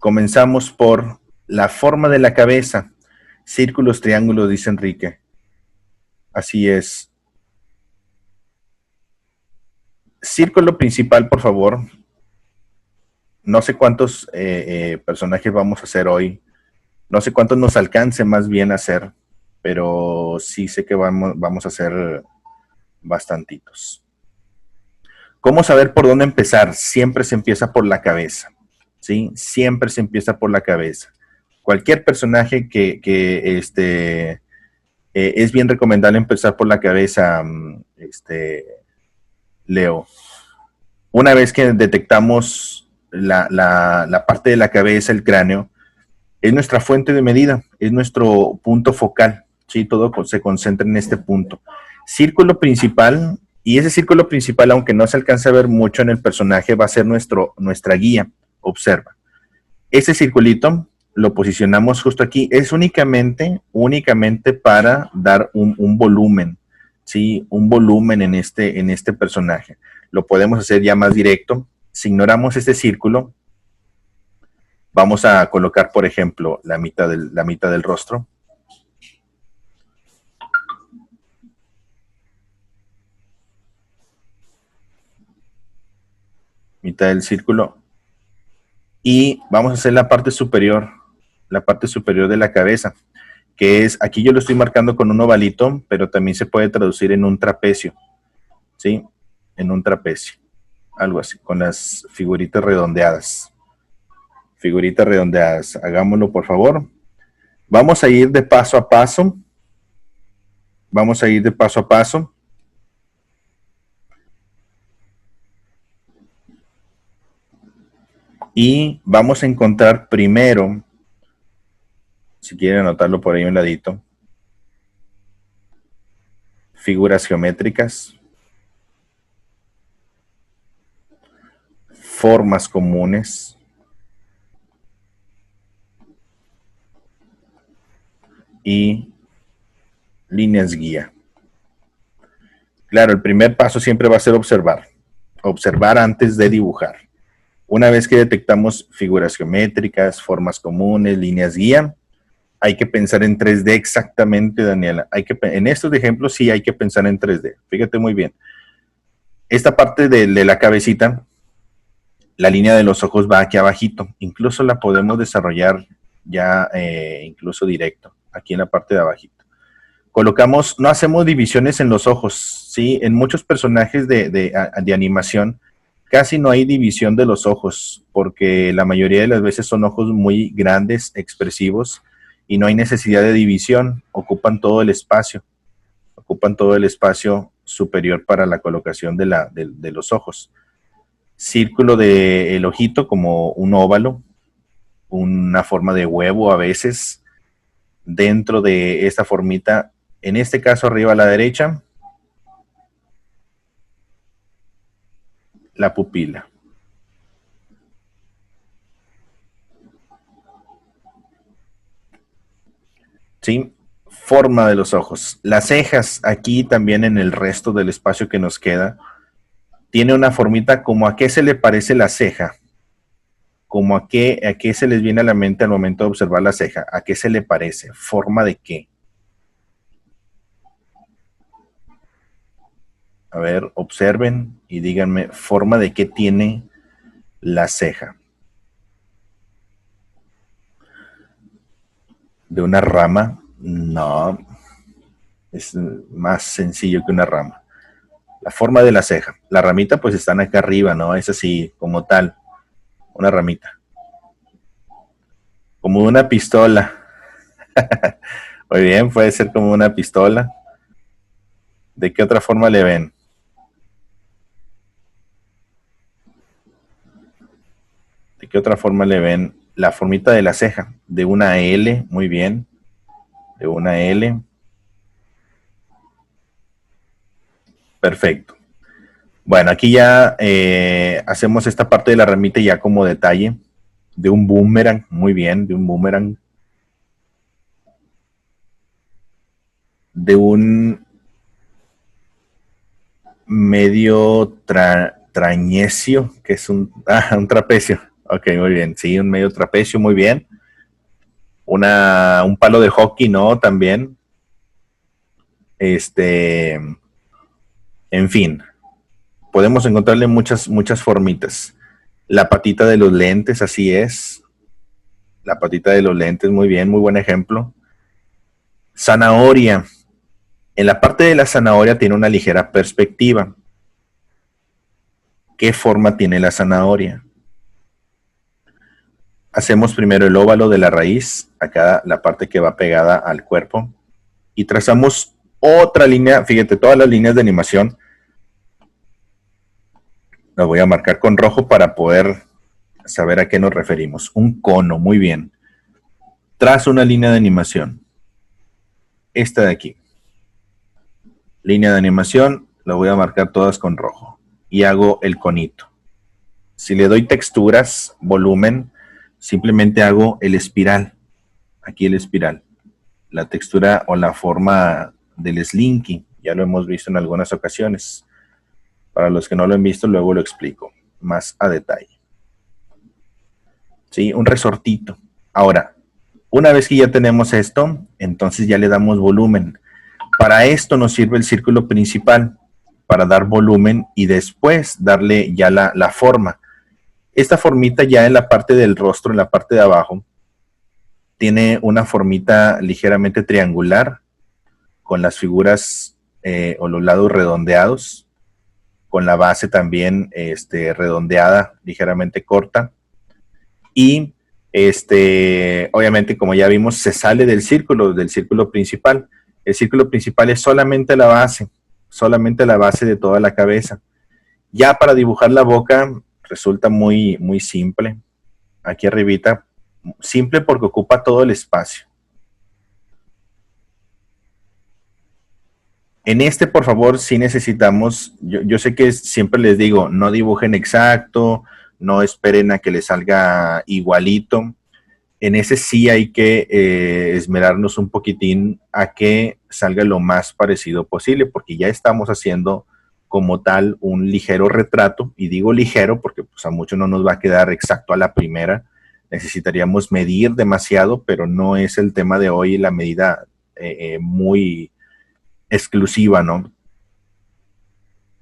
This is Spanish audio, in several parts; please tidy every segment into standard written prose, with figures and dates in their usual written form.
Comenzamos por la forma de la cabeza. Círculos, triángulos, dice Enrique. Así es. Círculo principal, por favor. No sé cuántos personajes vamos a hacer hoy. No sé cuántos nos alcance más bien a hacer, pero sí sé que vamos a hacer bastantitos. ¿Cómo saber por dónde empezar? Siempre se empieza por la cabeza, ¿sí? Siempre se empieza por la cabeza. Cualquier personaje es bien recomendable empezar por la cabeza, Leo. Una vez que detectamos la parte de la cabeza, el cráneo, es nuestra fuente de medida, es nuestro punto focal, ¿sí? Todo se concentra en este punto. Círculo principal, y ese círculo principal, aunque no se alcance a ver mucho en el personaje, va a ser nuestra guía. Observa. Ese circulito lo posicionamos justo aquí, es únicamente para dar un volumen, ¿sí? Un volumen en este personaje. Lo podemos hacer ya más directo. Si ignoramos este círculo, vamos a colocar, por ejemplo, la mitad del rostro. Mitad del círculo. Y vamos a hacer la parte superior de la cabeza, que es, aquí yo lo estoy marcando con un ovalito, pero también se puede traducir en un trapecio, ¿sí? En un trapecio, algo así, con las figuritas redondeadas. Figuritas redondeadas, hagámoslo por favor. Vamos a ir de paso a paso. Vamos a ir de paso a paso. Y vamos a encontrar primero, si quieren anotarlo por ahí un ladito, figuras geométricas, formas comunes, y líneas guía. Claro, el primer paso siempre va a ser observar. Observar antes de dibujar. Una vez que detectamos figuras geométricas, formas comunes, líneas guía, hay que pensar en 3D exactamente, Daniela. En estos ejemplos sí hay que pensar en 3D. Fíjate muy bien. Esta parte de la cabecita, la línea de los ojos va aquí abajito. Incluso la podemos desarrollar ya incluso directo, aquí en la parte de abajito. Colocamos, no hacemos divisiones en los ojos, ¿sí? En muchos personajes de animación casi no hay división de los ojos, porque la mayoría de las veces son ojos muy grandes, expresivos, y no hay necesidad de división, ocupan todo el espacio superior para la colocación de los ojos. Círculo del ojito como un óvalo, una forma de huevo a veces, dentro de esta formita, en este caso arriba a la derecha, la pupila. ¿Sí? Forma de los ojos. Las cejas, aquí también en el resto del espacio que nos queda, tiene una formita como a qué se le parece la ceja. Como a qué se les viene a la mente al momento de observar la ceja. ¿A qué se le parece? ¿Forma de qué? A ver, observen y díganme, ¿forma de qué tiene la ceja? ¿De una rama? No, es más sencillo que una rama. La forma de la ceja. La ramita pues están acá arriba, ¿no? Es así, como tal, una ramita. Como una pistola. Muy bien, puede ser como una pistola. ¿De qué otra forma le ven? ¿De qué otra forma le ven? La formita de la ceja. De una L, muy bien. De una L. Perfecto. Bueno, aquí ya hacemos esta parte de la ramita ya como detalle. De un boomerang, muy bien, de un boomerang. De un medio trañecio, que es un trapecio. Ok, muy bien. Sí, un medio trapecio, muy bien. Un palo de hockey, ¿no? También. En fin, podemos encontrarle muchas formitas. La patita de los lentes, así es. La patita de los lentes, muy bien, muy buen ejemplo. Zanahoria. En la parte de la zanahoria tiene una ligera perspectiva. ¿Qué forma tiene la zanahoria? Hacemos primero el óvalo de la raíz, acá la parte que va pegada al cuerpo, y trazamos otra línea. Fíjate, todas las líneas de animación las voy a marcar con rojo para poder saber a qué nos referimos. Un cono, muy bien. Trazo una línea de animación. Esta de aquí. Línea de animación, la voy a marcar todas con rojo. Y hago el conito. Si le doy texturas, volumen, simplemente hago el espiral. Aquí el espiral. La textura o la forma del slinky. Ya lo hemos visto en algunas ocasiones. Para los que no lo han visto, luego lo explico más a detalle. ¿Sí? Un resortito. Ahora, una vez que ya tenemos esto, entonces ya le damos volumen. Para esto nos sirve el círculo principal, para dar volumen y después darle ya la forma. Esta formita ya en la parte del rostro, en la parte de abajo, tiene una formita ligeramente triangular, con las figuras o los lados redondeados, con la base también redondeada, ligeramente corta. Y obviamente, como ya vimos, se sale del círculo principal. El círculo principal es solamente la base de toda la cabeza. Ya para dibujar la boca resulta muy, muy simple. Aquí arribita, simple porque ocupa todo el espacio. En por favor, sí necesitamos, yo sé que siempre les digo, no dibujen exacto, no esperen a que les salga igualito. En ese sí hay que esmerarnos un poquitín a que salga lo más parecido posible, porque ya estamos haciendo como tal un ligero retrato, y digo ligero porque pues, a muchos no nos va a quedar exacto a la primera, necesitaríamos medir demasiado, pero no es el tema de hoy la medida muy exclusiva, ¿no?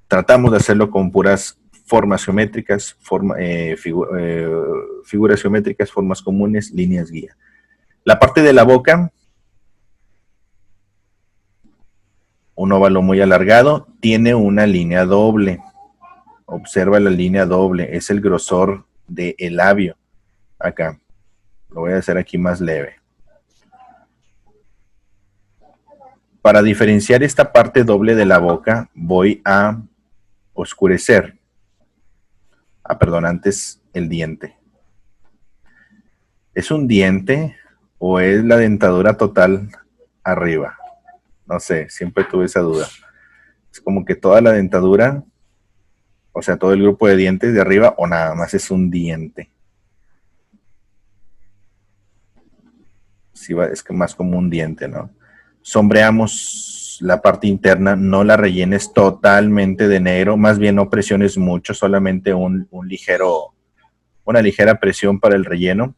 Tratamos de hacerlo con puras formas geométricas, figuras geométricas, formas comunes, líneas guía. La parte de la boca, un óvalo muy alargado, tiene una línea doble. Observa la línea doble, es el grosor del labio. Acá, lo voy a hacer aquí más leve. Para diferenciar esta parte doble de la boca, voy a oscurecer. Perdón, antes el diente. ¿Es un diente o es la dentadura total arriba? No sé, siempre tuve esa duda. Es como que toda la dentadura, o sea, todo el grupo de dientes de arriba, o nada más es un diente. Sí, es que más como un diente, ¿no? Sombreamos la parte interna, no la rellenes totalmente de negro, más bien no presiones mucho, solamente una ligera presión para el relleno.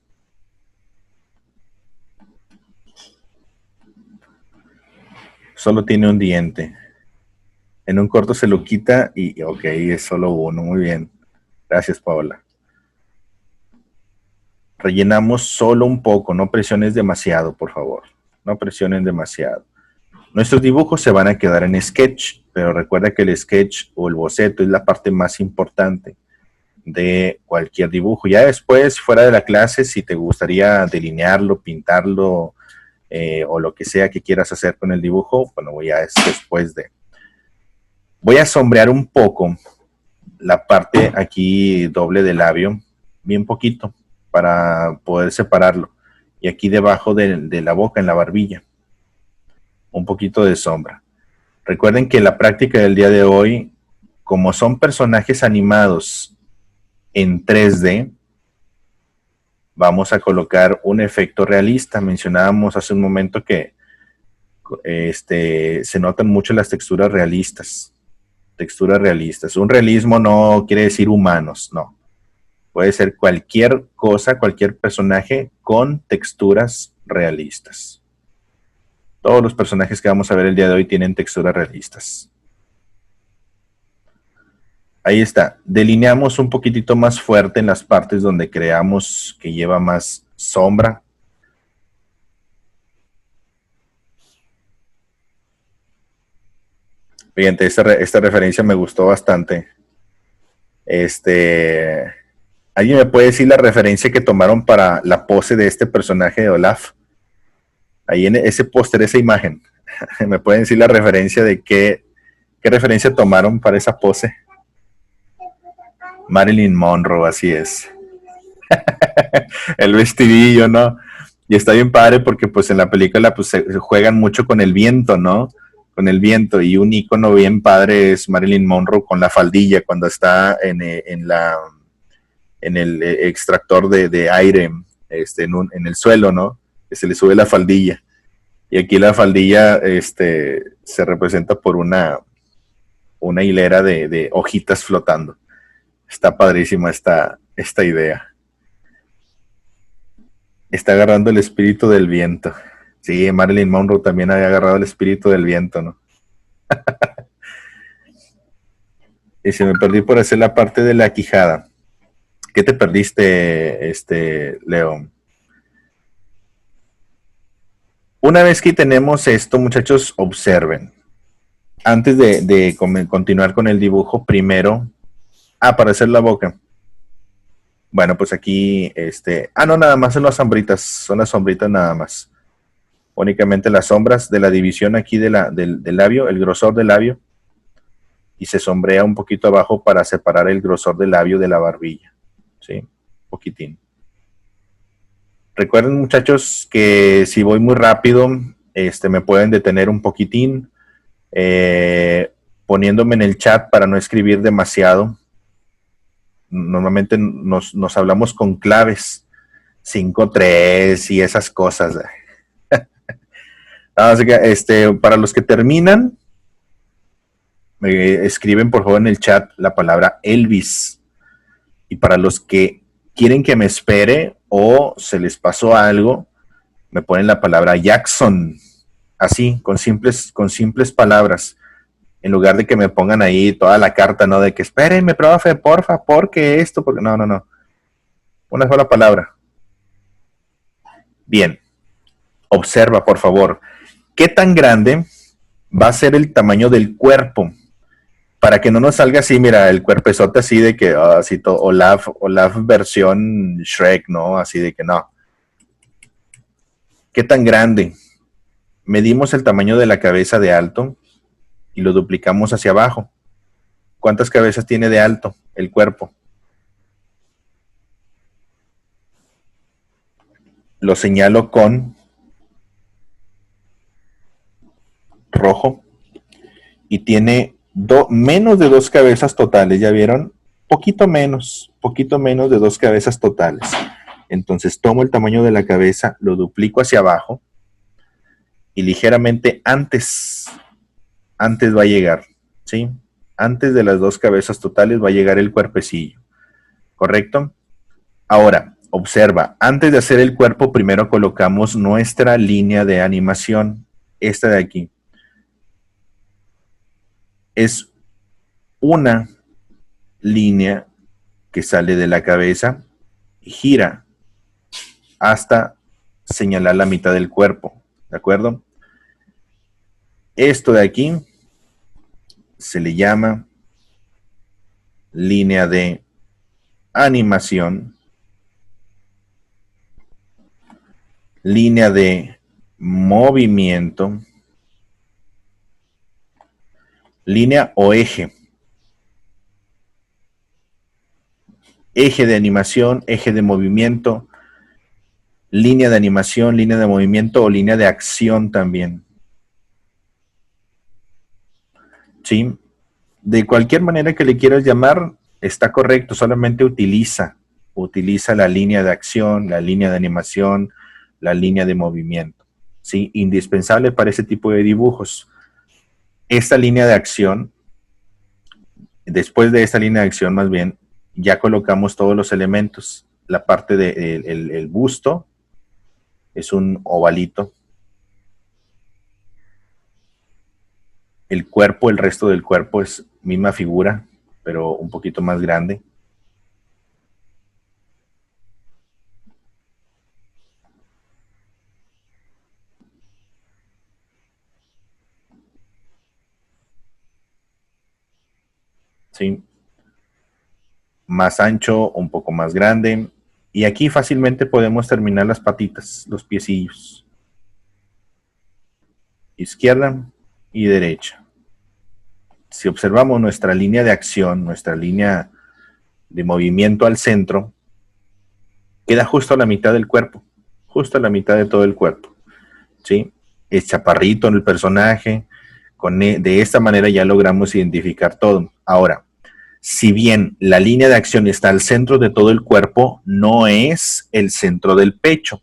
Solo tiene un diente. En un corto se lo quita y ok, es solo uno. Muy bien. Gracias, Paola. Rellenamos solo un poco, no presiones demasiado, por favor. No presionen demasiado. Nuestros dibujos se van a quedar en sketch, pero recuerda que el sketch o el boceto es la parte más importante de cualquier dibujo. Ya después, fuera de la clase, si te gustaría delinearlo, pintarlo o lo que sea que quieras hacer con el dibujo, bueno, ya es después de. Voy a sombrear un poco la parte aquí doble del labio, bien poquito, para poder separarlo. Y aquí debajo de la boca, en la barbilla, un poquito de sombra. Recuerden que la práctica del día de hoy, como son personajes animados en 3D, vamos a colocar un efecto realista. Mencionábamos hace un momento que se notan mucho las texturas realistas. Un realismo no quiere decir humanos, no. Puede ser cualquier cosa, cualquier personaje con texturas realistas. Todos los personajes que vamos a ver el día de hoy tienen texturas realistas. Ahí está. Delineamos un poquitito más fuerte en las partes donde creamos que lleva más sombra. Fíjate, esta referencia me gustó bastante. ¿Alguien me puede decir la referencia que tomaron para la pose de este personaje de Olaf? Ahí en ese póster, esa imagen. ¿Me pueden decir la referencia de qué referencia tomaron para esa pose? Marilyn Monroe, así es. El vestidillo, ¿no? Y está bien padre porque pues en la película pues se juegan mucho con el viento, ¿no? Con el viento, y un icono bien padre es Marilyn Monroe con la faldilla cuando está en el extractor de aire en el suelo, ¿no? Que se le sube la faldilla. Y aquí la faldilla se representa por una hilera de hojitas flotando. Está padrísima esta idea. Está agarrando el espíritu del viento. Sí, Marilyn Monroe también había agarrado el espíritu del viento, ¿no? Y se me perdí por hacer la parte de la quijada. ¿Qué te perdiste, Leo? Una vez que tenemos esto, muchachos, observen. Antes de continuar con el dibujo, primero, para hacer la boca. Bueno, pues aquí, no, nada más son las sombritas nada más. Únicamente las sombras de la división aquí del labio, el grosor del labio, y se sombrea un poquito abajo para separar el grosor del labio de la barbilla, ¿sí? Un poquitín. Recuerden, muchachos, que si voy muy rápido, me pueden detener un poquitín, poniéndome en el chat para no escribir demasiado. Normalmente nos hablamos con claves 5-3 y esas cosas. Así que para los que terminan, escriben por favor en el chat la palabra Elvis. Y para los que quieren que me espere o se les pasó algo, me ponen la palabra Jackson. Así, con simples palabras. En lugar de que me pongan ahí toda la carta, ¿no? De que espérenme, profe, porfa, porque esto, porque no. Una sola palabra. Bien. Observa, por favor. ¿Qué tan grande va a ser el tamaño del cuerpo? Para que no nos salga así, mira, el cuerpezote así de que, así Olaf versión Shrek, ¿no? Así de que no. ¿Qué tan grande? Medimos el tamaño de la cabeza de alto y lo duplicamos hacia abajo. ¿Cuántas cabezas tiene de alto el cuerpo? Lo señalo con rojo y tiene menos de 2 cabezas totales, ¿ya vieron? Poquito menos de 2 cabezas totales. Entonces tomo el tamaño de la cabeza, lo duplico hacia abajo y ligeramente antes va a llegar, ¿sí? Antes de las 2 cabezas totales va a llegar el cuerpecillo, ¿correcto? Ahora, observa, antes de hacer el cuerpo, primero colocamos nuestra línea de animación, esta de aquí. Es una línea que sale de la cabeza y gira hasta señalar la mitad del cuerpo, ¿de acuerdo? Esto de aquí se le llama línea de animación, línea de movimiento, línea o eje. Eje de animación, eje de movimiento, línea de animación, línea de movimiento o línea de acción también. ¿Sí? De cualquier manera que le quieras llamar, está correcto, solamente utiliza la línea de acción, la línea de animación, la línea de movimiento. ¿Sí? Indispensable para ese tipo de dibujos. Esta línea de acción, después de esta línea de acción más bien, ya colocamos todos los elementos. La parte del el busto es un ovalito. El cuerpo, el resto del cuerpo es misma figura, pero un poquito más grande. ¿Sí? Más ancho, un poco más grande. Y aquí fácilmente podemos terminar las patitas, los piecillos. Izquierda y derecha. Si observamos nuestra línea de acción, nuestra línea de movimiento al centro, queda justo a la mitad del cuerpo, justo a la mitad de todo el cuerpo, ¿sí? Es chaparrito en el personaje, de esta manera ya logramos identificar todo. Ahora, si bien la línea de acción está al centro de todo el cuerpo, no es el centro del pecho.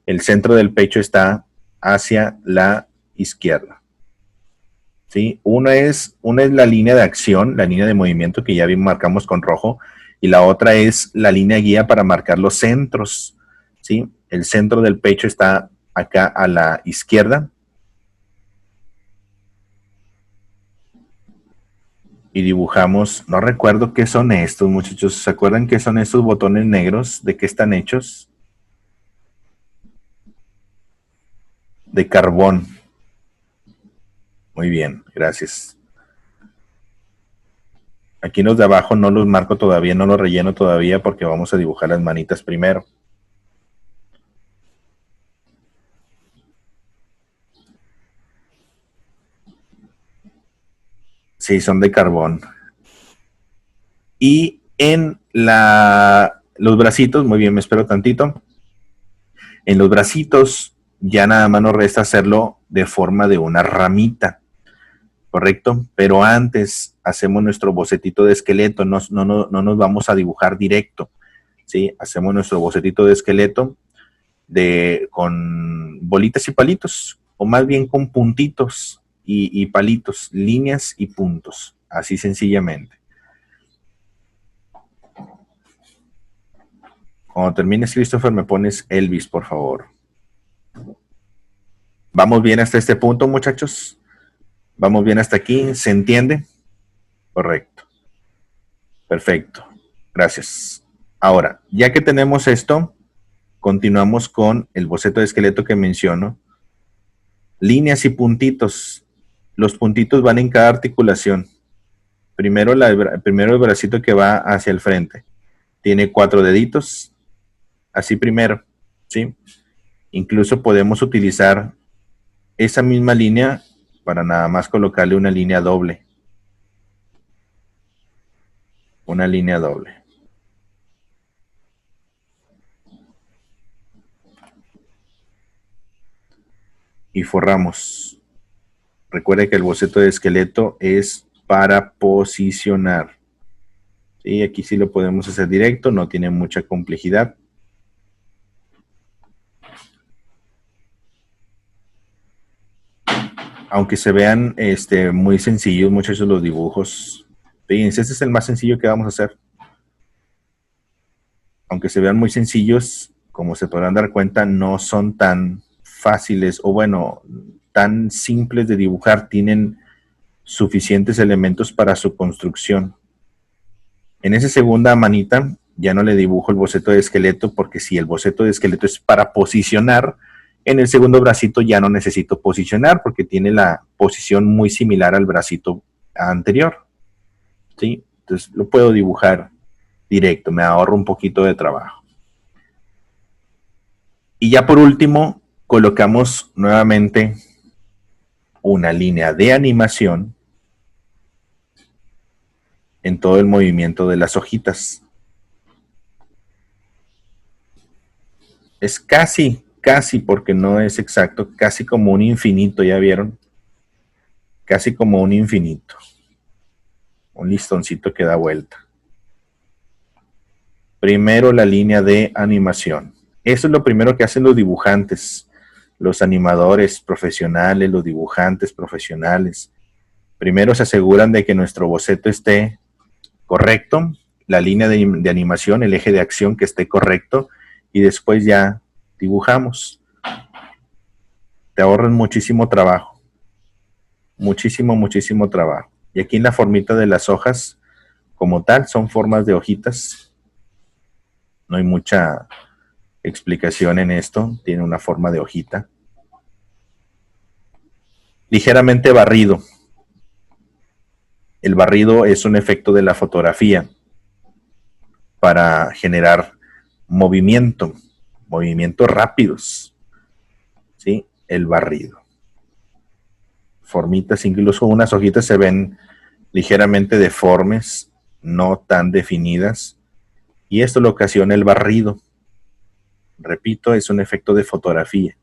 El centro del pecho está hacia la izquierda. ¿Sí? Una es la línea de acción, la línea de movimiento que ya marcamos con rojo, y la otra es la línea guía para marcar los centros. ¿Sí? El centro del pecho está acá a la izquierda. Y dibujamos, no recuerdo qué son estos, muchachos. ¿Se acuerdan qué son estos botones negros? ¿De qué están hechos? De carbón. Muy bien, gracias. Aquí los de abajo no los marco todavía, no los relleno todavía porque vamos a dibujar las manitas primero. Sí, son de carbón. Y en los bracitos, muy bien, me espero tantito. En los bracitos ya nada más nos resta hacerlo de forma de una ramita, ¿correcto? Pero antes hacemos nuestro bocetito de esqueleto, no nos vamos a dibujar directo, ¿sí? Hacemos nuestro bocetito de esqueleto con bolitas y palitos, o más bien con puntitos y palitos, líneas y puntos, así sencillamente. Cuando termines, Christopher, me pones Elvis, por favor. ¿Vamos bien hasta este punto, muchachos? ¿Vamos bien hasta aquí? ¿Se entiende? Correcto. Perfecto. Gracias. Ahora, ya que tenemos esto, continuamos con el boceto de esqueleto que menciono. Líneas y puntitos. Los puntitos van en cada articulación. Primero el bracito que va hacia el frente. Tiene 4 deditos. Así primero, ¿sí? Incluso podemos utilizar esa misma línea para nada más colocarle una línea doble. Una línea doble. Y forramos. Recuerde que el boceto de esqueleto es para posicionar. ¿Sí? Aquí sí lo podemos hacer directo, no tiene mucha complejidad. Aunque se vean muy sencillos, muchachos, los dibujos. Fíjense, este es el más sencillo que vamos a hacer. Aunque se vean muy sencillos, como se podrán dar cuenta, no son tan fáciles o bueno, tan simples de dibujar. Tienen suficientes elementos para su construcción. En esa segunda manita ya no le dibujo el boceto de esqueleto porque si el boceto de esqueleto es para posicionar, en el segundo bracito ya no necesito posicionar porque tiene la posición muy similar al bracito anterior. ¿Sí? Entonces lo puedo dibujar directo, me ahorro un poquito de trabajo. Y ya por último, colocamos nuevamente una línea de animación en todo el movimiento de las hojitas. Es casi, porque no es exacto, casi como un infinito, ¿ya vieron? Casi como un infinito. Un listoncito que da vuelta. Primero la línea de animación. Eso es lo primero que hacen los dibujantes, los animadores profesionales, los dibujantes profesionales. Primero se aseguran de que nuestro boceto esté correcto la línea de animación, el eje de acción que esté correcto, y después ya dibujamos. Te ahorran muchísimo trabajo. Muchísimo, muchísimo trabajo. Y aquí en la formita de las hojas, como tal, son formas de hojitas. No hay mucha explicación en esto. Tiene una forma de hojita. Ligeramente barrido. El barrido es un efecto de la fotografía para generar movimientos rápidos. ¿Sí? El barrido. Formitas, incluso unas hojitas se ven ligeramente deformes, no tan definidas, y esto lo ocasiona el barrido. Repito, es un efecto de fotografía.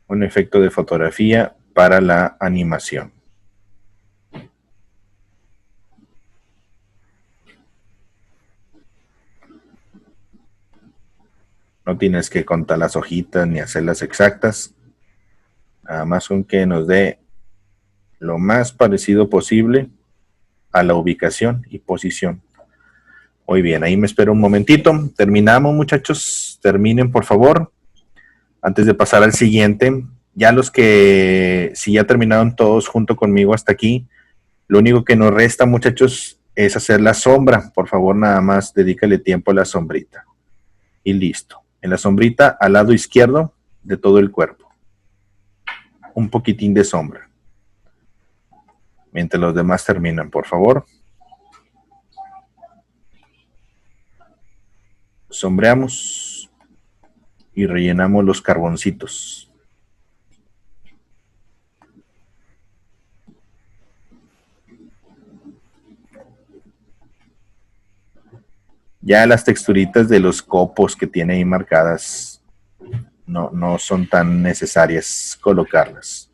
Un efecto de fotografía para la animación. No tienes que contar las hojitas ni hacerlas exactas. Nada más con que nos dé lo más parecido posible a la ubicación y posición. Muy bien, ahí me espero un momentito. Terminamos, muchachos. Terminen, por favor. Antes de pasar al siguiente, ya los que, si ya terminaron todos junto conmigo hasta aquí, lo único que nos resta, muchachos, es hacer la sombra. Por favor, nada más dedícale tiempo a la sombrita. Y listo. En la sombrita, al lado izquierdo de todo el cuerpo. Un poquitín de sombra. Mientras los demás terminan, por favor. Sombreamos y rellenamos los carboncitos. Ya las texturitas de los copos que tiene ahí marcadas no son tan necesarias colocarlas.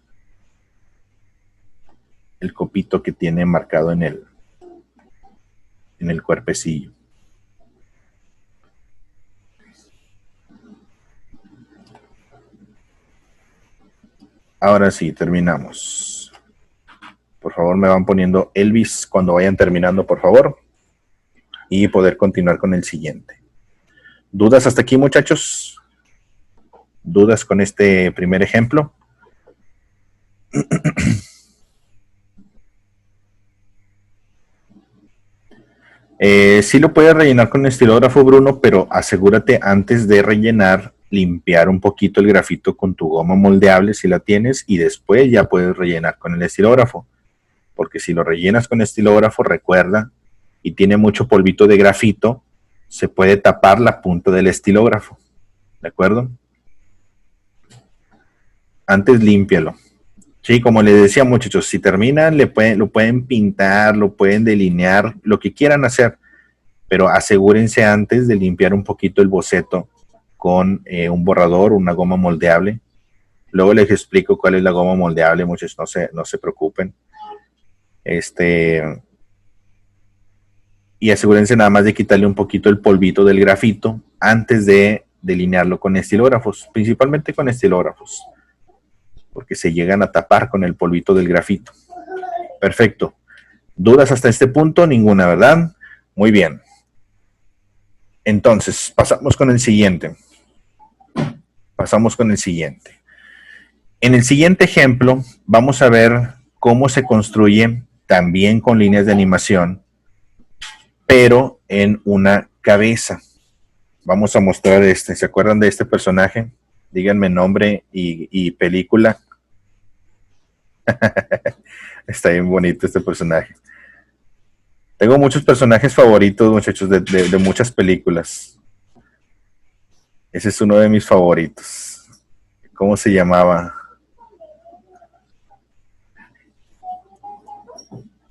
El copito que tiene marcado en el cuerpecillo. Ahora sí, terminamos. Por favor, me van poniendo Elvis cuando vayan terminando, por favor. Y poder continuar con el siguiente. ¿Dudas hasta aquí, muchachos? ¿Dudas con este primer ejemplo? Sí lo puedes rellenar con estilógrafo, Bruno, pero asegúrate antes de rellenar, limpiar un poquito el grafito con tu goma moldeable si la tienes, y después ya puedes rellenar con el estilógrafo. Porque si lo rellenas con estilógrafo, recuerda, y tiene mucho polvito de grafito, se puede tapar la punta del estilógrafo. ¿De acuerdo? Antes límpialo. Sí, como les decía, muchachos, si terminan, lo pueden pintar, lo pueden delinear, lo que quieran hacer, pero asegúrense antes de limpiar un poquito el boceto con un borrador, una goma moldeable. Luego les explico cuál es la goma moldeable, muchachos, no se preocupen. Y asegúrense nada más de quitarle un poquito el polvito del grafito antes de delinearlo con estilógrafos, principalmente con estilógrafos, porque se llegan a tapar con el polvito del grafito. Perfecto. ¿Dudas hasta este punto? Ninguna, ¿verdad? Muy bien. Entonces, pasamos con el siguiente. En el siguiente ejemplo, vamos a ver cómo se construye también con líneas de animación, pero en una cabeza. Vamos a mostrar ¿Se acuerdan de este personaje? Díganme nombre y película. Está bien bonito este personaje. Tengo muchos personajes favoritos, muchachos, de muchas películas. Ese es uno de mis favoritos. ¿Cómo se llamaba?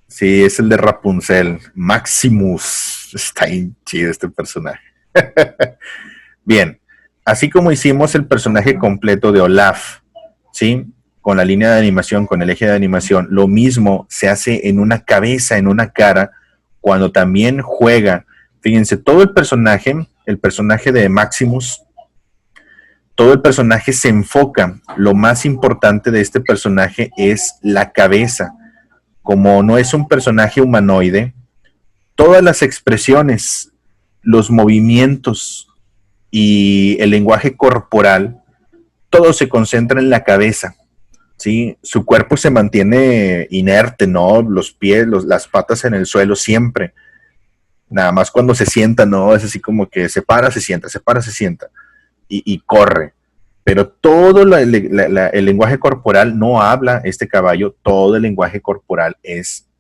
Sí, es el de Rapunzel. Maximus. Está bien chido este personaje. Bien. Así como hicimos el personaje completo de Olaf, ¿sí? Con la línea de animación, con el eje de animación, lo mismo se hace en una cabeza, en una cara, cuando también juega. Fíjense, todo el personaje de Maximus, todo el personaje se enfoca. Lo más importante de este personaje es la cabeza. Como no es un personaje humanoide, todas las expresiones, los movimientos y el lenguaje corporal, todo se concentra en la cabeza. ¿Sí? Su cuerpo se mantiene inerte, ¿no? Los pies, las patas en el suelo siempre. Nada más cuando se sienta, ¿no? Es así como que se para, se sienta, se para, se sienta. Y corre. Pero todo el lenguaje corporal no habla este caballo, todo el lenguaje corporal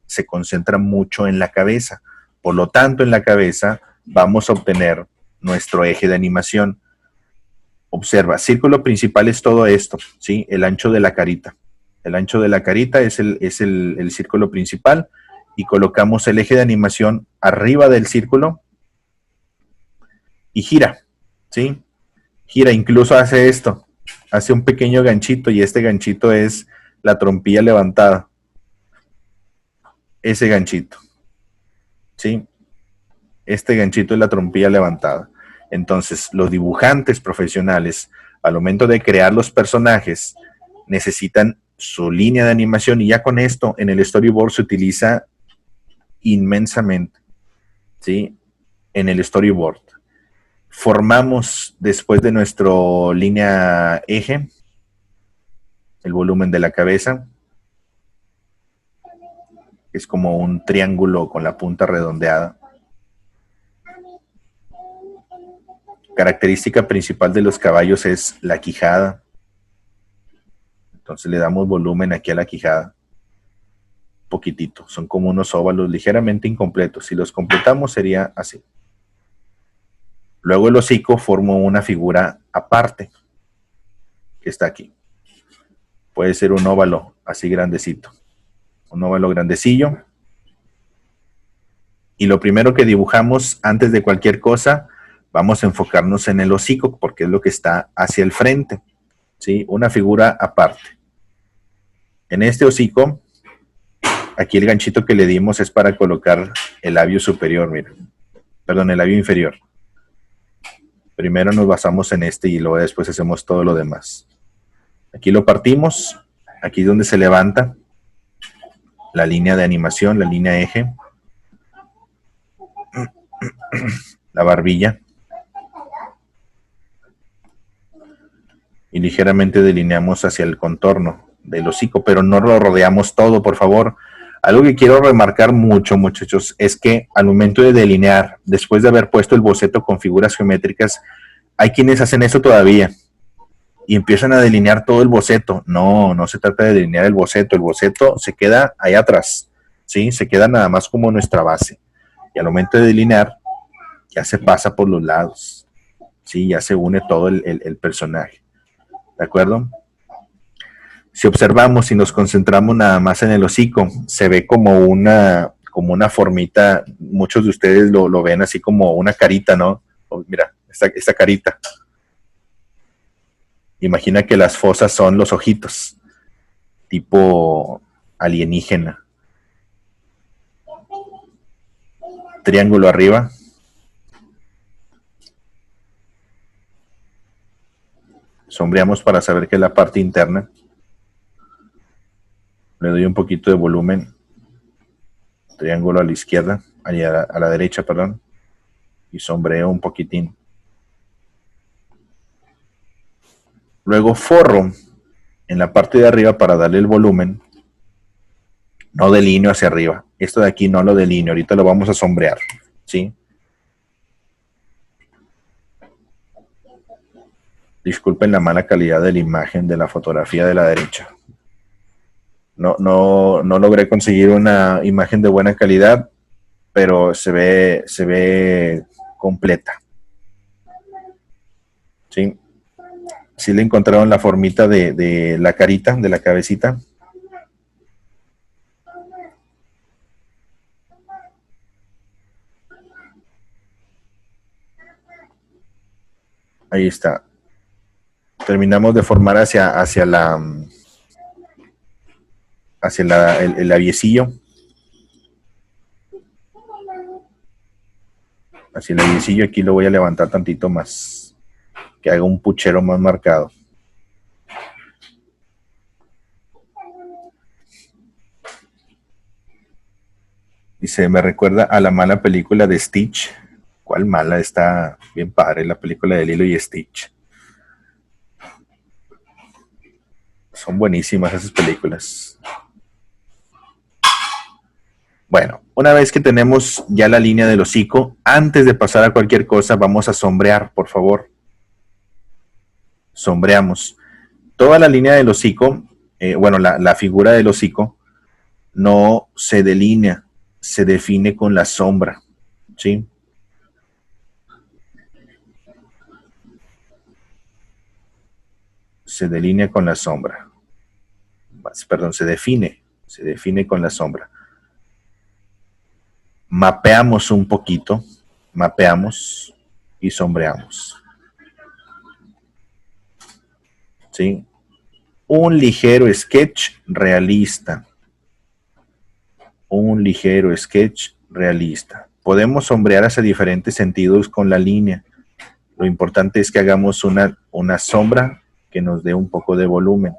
se concentra mucho en la cabeza. Por lo tanto, en la cabeza vamos a obtener nuestro eje de animación. Observa, círculo principal es todo esto, ¿sí? El ancho de la carita. El ancho de la carita es el círculo principal y colocamos el eje de animación arriba del círculo y gira, ¿sí? Gira, incluso hace esto, hace un pequeño ganchito y este ganchito es la trompilla levantada. Ese ganchito, ¿sí? Este ganchito es la trompilla levantada. Entonces, los dibujantes profesionales, al momento de crear los personajes, necesitan su línea de animación y ya con esto en el storyboard se utiliza inmensamente, ¿sí? En el storyboard. Formamos después de nuestra línea eje, el volumen de la cabeza, que es como un triángulo con la punta redondeada. Característica principal de los caballos es la quijada. Entonces le damos volumen aquí a la quijada. Poquitito. Son como unos óvalos ligeramente incompletos. Si los completamos sería así. Luego el hocico forma una figura aparte. Que está aquí. Puede ser un óvalo así grandecito. Un óvalo grandecillo. Y lo primero que dibujamos antes de cualquier cosa, vamos a enfocarnos en el hocico porque es lo que está hacia el frente. ¿Sí? Una figura aparte. En este hocico, aquí el ganchito que le dimos es para colocar el labio superior, miren. Perdón, el labio inferior. Primero nos basamos en este y luego después hacemos todo lo demás. Aquí lo partimos, aquí es donde se levanta la línea de animación, la línea eje, la barbilla. Y ligeramente delineamos hacia el contorno del hocico, pero no lo rodeamos todo, por favor. Algo que quiero remarcar mucho, muchachos, es que al momento de delinear, después de haber puesto el boceto con figuras geométricas, hay quienes hacen eso todavía y empiezan a delinear todo el boceto. No, no se trata de delinear el boceto se queda ahí atrás, ¿sí? Se queda nada más como nuestra base. Y al momento de delinear, ya se pasa por los lados, ¿sí? Ya se une todo el personaje. ¿De acuerdo? Si observamos y nos concentramos nada más en el hocico, se ve como una formita, muchos de ustedes lo ven así como una carita, ¿no? Mira, esta carita. Imagina que las fosas son los ojitos, tipo alienígena. Triángulo arriba. Sombreamos para saber que es la parte interna. Le doy un poquito de volumen. Triángulo a la izquierda, a la derecha, perdón. Y sombreo un poquitín. Luego forro en la parte de arriba para darle el volumen. No delineo hacia arriba. Esto de aquí no lo delineo. Ahorita lo vamos a sombrear, ¿sí? Disculpen la mala calidad de la imagen de la fotografía de la derecha. No logré conseguir una imagen de buena calidad, pero se ve completa. ¿Sí? ¿Sí le encontraron la formita de la carita, de la cabecita? Ahí está. Terminamos de formar hacia el labiecillo. Hacia el labiecillo, aquí lo voy a levantar tantito más. que haga un puchero más marcado. Dice, me recuerda a la mala película de Stitch. ¿Cuál mala? Está bien padre la película de Lilo y Stitch. Son buenísimas esas películas. Bueno, una vez que tenemos ya la línea del hocico, antes de pasar a cualquier cosa, vamos a sombrear, por favor. Sombreamos. Toda la línea del hocico, la figura del hocico, no se delinea, se define con la sombra, ¿sí? Se delinea con la sombra. Perdón, se define con la sombra. Mapeamos un poquito, mapeamos y sombreamos. ¿Sí? Un ligero sketch realista. Un ligero sketch realista. Podemos sombrear hacia diferentes sentidos con la línea. Lo importante es que hagamos una sombra que nos dé un poco de volumen.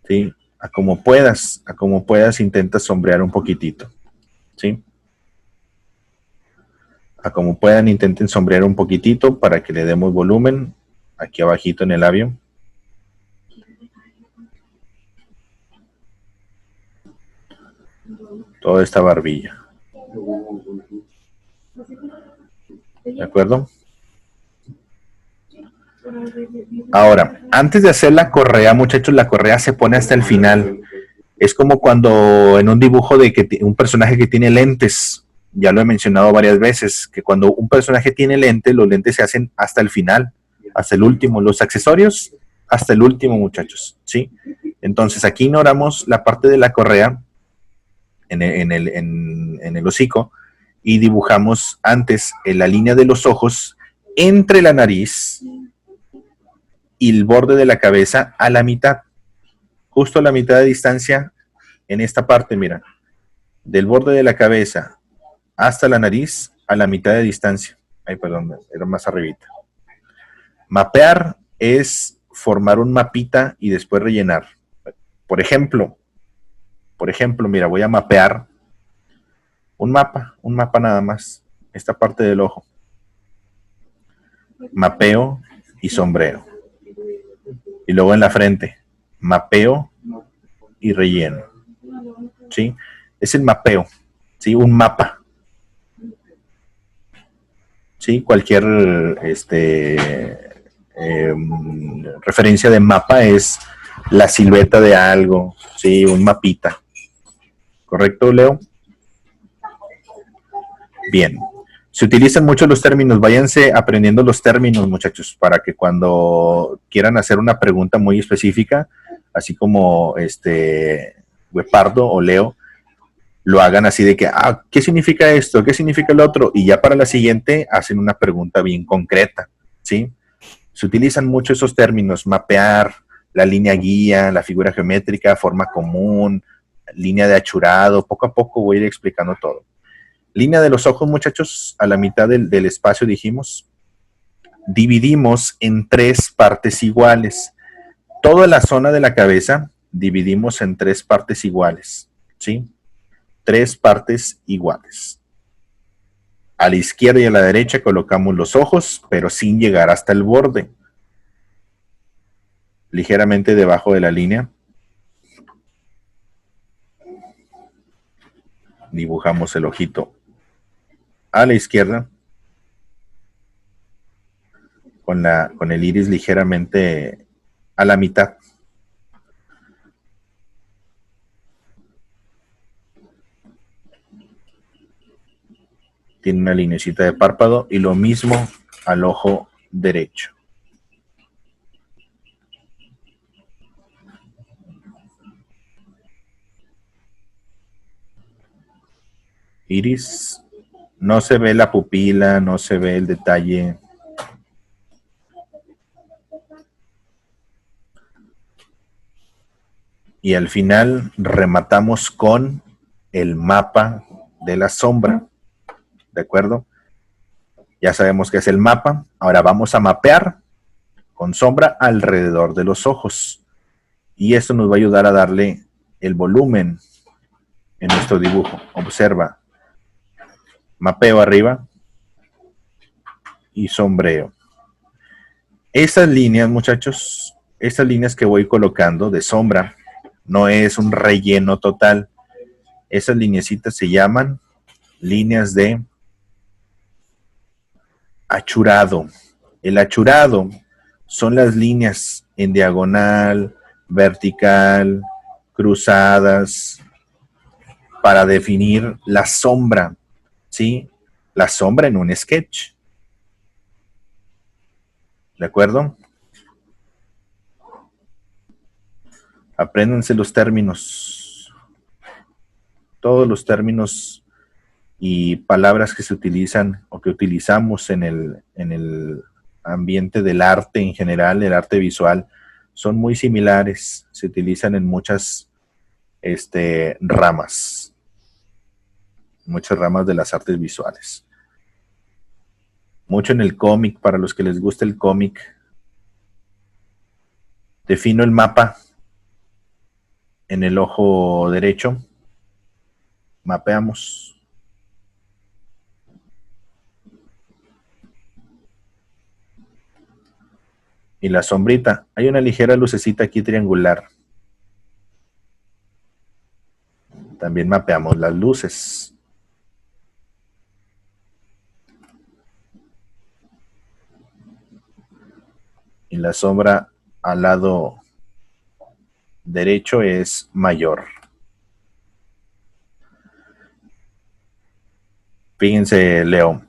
¿Sí? A como puedas intenta sombrear un poquitito. ¿Sí? A como puedan intenten sombrear un poquitito para que le demos volumen aquí abajito en el labio. Toda esta barbilla. ¿De acuerdo? Ahora, antes de hacer la correa, muchachos, la correa se pone hasta el final. Es como cuando en un dibujo de que un personaje que tiene lentes, ya lo he mencionado varias veces, que cuando un personaje tiene lentes, los lentes se hacen hasta el final, hasta el último. Los accesorios, hasta el último, muchachos, ¿sí? Entonces, aquí ignoramos la parte de la correa en el hocico y dibujamos antes en la línea de los ojos entre la nariz y el borde de la cabeza a la mitad, justo a la mitad de distancia en esta parte, mira, del borde de la cabeza hasta la nariz a la mitad de distancia. Ay, perdón, era más arribita. Mapear es formar un mapita y después rellenar. Por ejemplo, mira, voy a mapear un mapa nada más, esta parte del ojo. Mapeo y sombreo. Y luego en la frente, mapeo y relleno. ¿Sí? Es el mapeo, ¿sí? Un mapa. ¿Sí? Cualquier referencia de mapa es la silueta de algo, ¿sí? Un mapita. ¿Correcto, Leo? Bien. Se utilizan mucho los términos. Váyanse aprendiendo los términos, muchachos, para que cuando quieran hacer una pregunta muy específica, así como Guepardo o Leo, lo hagan así de que, ¿qué significa esto? ¿Qué significa el otro? Y ya para la siguiente hacen una pregunta bien concreta, ¿sí? Se utilizan mucho esos términos, mapear, la línea guía, la figura geométrica, forma común, línea de achurado. Poco a poco voy a ir explicando todo. Línea de los ojos, muchachos, a la mitad del espacio dijimos, dividimos en 3 partes iguales. Toda la zona de la cabeza dividimos en 3 partes iguales, ¿sí? 3 partes iguales. A la izquierda y a la derecha colocamos los ojos, pero sin llegar hasta el borde. Ligeramente debajo de la línea. Dibujamos el ojito a la izquierda. Con el iris ligeramente a la mitad. Tiene una linecita de párpado y lo mismo al ojo derecho. Iris, no se ve la pupila, no se ve el detalle. Y al final rematamos con el mapa de la sombra. ¿De acuerdo? Ya sabemos que es el mapa. Ahora vamos a mapear con sombra alrededor de los ojos. Y esto nos va a ayudar a darle el volumen en nuestro dibujo. Observa. Mapeo arriba y sombreo. Estas líneas, muchachos, estas líneas que voy colocando de sombra, no es un relleno total. Esas lineecitas se llaman líneas de achurado. El achurado son las líneas en diagonal, vertical, cruzadas, para definir la sombra, ¿sí? La sombra en un sketch. ¿De acuerdo? Apréndanse los términos. Todos los términos y palabras que se utilizan o que utilizamos en el ambiente del arte en general, el arte visual, son muy similares. Se utilizan en muchas ramas de las artes visuales. Mucho en el cómic, para los que les gusta el cómic. Defino el mapa en el ojo derecho. Mapeamos. Y la sombrita. Hay una ligera lucecita aquí triangular. También mapeamos las luces. Y la sombra al lado derecho es mayor. Fíjense, Leo.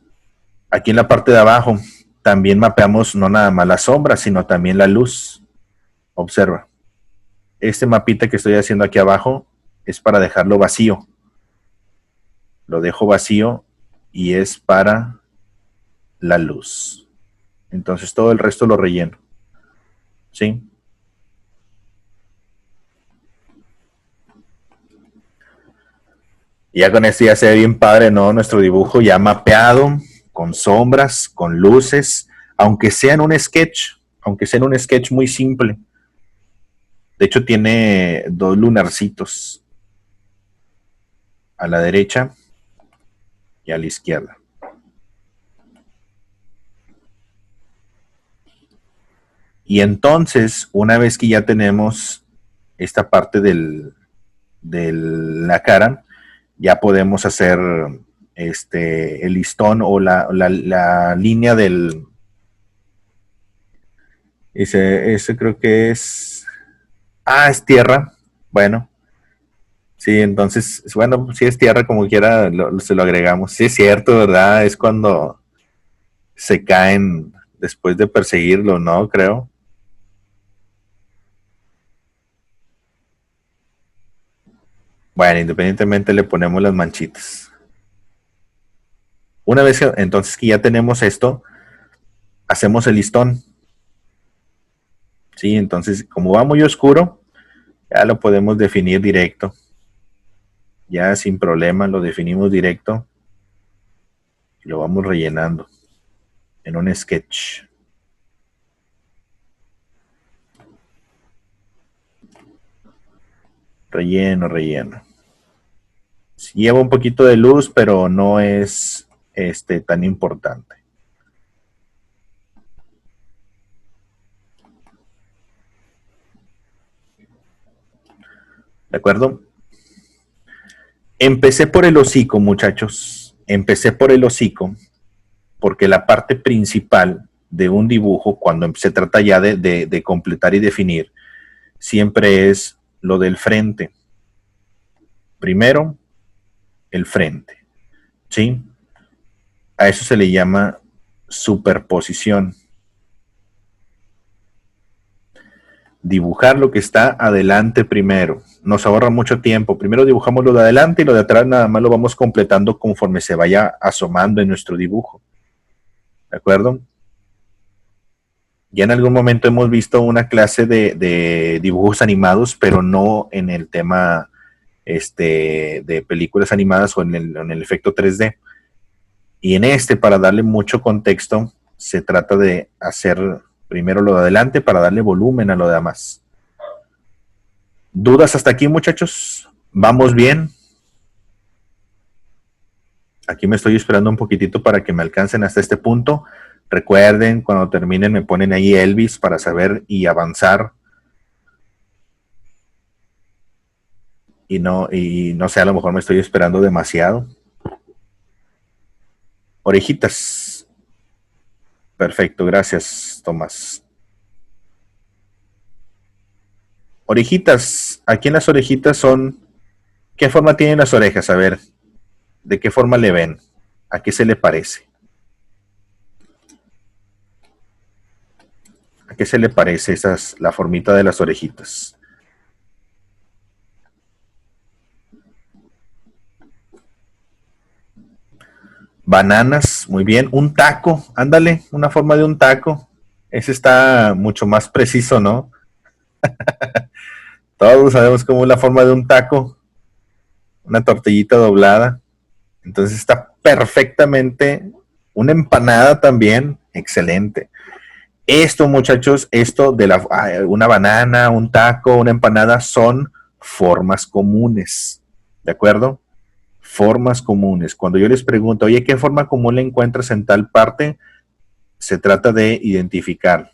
Aquí en la parte de abajo también mapeamos no nada más la sombra, sino también la luz. Observa. Este mapita que estoy haciendo aquí abajo es para dejarlo vacío. Lo dejo vacío y es para la luz. Entonces todo el resto lo relleno. ¿Sí? Y ya con esto ya se ve bien padre, ¿no? Nuestro dibujo ya mapeado, con sombras, con luces, aunque sea en un sketch muy simple. De hecho tiene 2 lunarcitos a la derecha y a la izquierda. Y entonces, una vez que ya tenemos esta parte de la cara, ya podemos hacer el listón o la línea del... Ese creo que es... es tierra. Bueno. Sí, entonces, bueno, si es tierra como quiera, se lo agregamos. Sí, es cierto, ¿verdad? Es cuando se caen después de perseguirlo, ¿no? Creo. Bueno, independientemente le ponemos las manchitas. Una vez que, entonces que ya tenemos esto, hacemos el listón. Sí, entonces como va muy oscuro, ya lo podemos definir directo. Ya sin problema lo definimos directo. Y lo vamos rellenando en un sketch. Relleno. Lleva un poquito de luz, pero no es tan importante. ¿De acuerdo? Empecé por el hocico, muchachos. Empecé por el hocico porque la parte principal de un dibujo, cuando se trata ya de completar y definir, siempre es lo del frente. Primero, el frente. ¿Sí? A eso se le llama superposición. Dibujar lo que está adelante primero. Nos ahorra mucho tiempo. Primero dibujamos lo de adelante y lo de atrás nada más lo vamos completando conforme se vaya asomando en nuestro dibujo. ¿De acuerdo? Ya en algún momento hemos visto una clase de dibujos animados, pero no en el tema de películas animadas o en el efecto 3D. Y en este, para darle mucho contexto, se trata de hacer primero lo de adelante para darle volumen a lo demás. ¿Dudas hasta aquí, muchachos? ¿Vamos bien? Aquí me estoy esperando un poquitito para que me alcancen hasta este punto. Recuerden, cuando terminen me ponen ahí Elvis para saber y avanzar. Y no sé, a lo mejor me estoy esperando demasiado. Orejitas. Perfecto, gracias, Tomás. Orejitas. Aquí en las orejitas son... ¿Qué forma tienen las orejas? A ver, ¿de qué forma le ven? ¿A qué se le parece? ¿A qué se le parece la formita de las orejitas? Bananas, muy bien. Un taco, ándale, una forma de un taco. Ese está mucho más preciso, ¿no? Todos sabemos cómo es la forma de un taco, una tortillita doblada. Entonces está perfectamente. Una empanada también, excelente. Esto, muchachos, esto de una banana, un taco, una empanada son formas comunes, ¿de acuerdo? Formas comunes. Cuando yo les pregunto, oye, ¿qué forma común le encuentras en tal parte? Se trata de identificar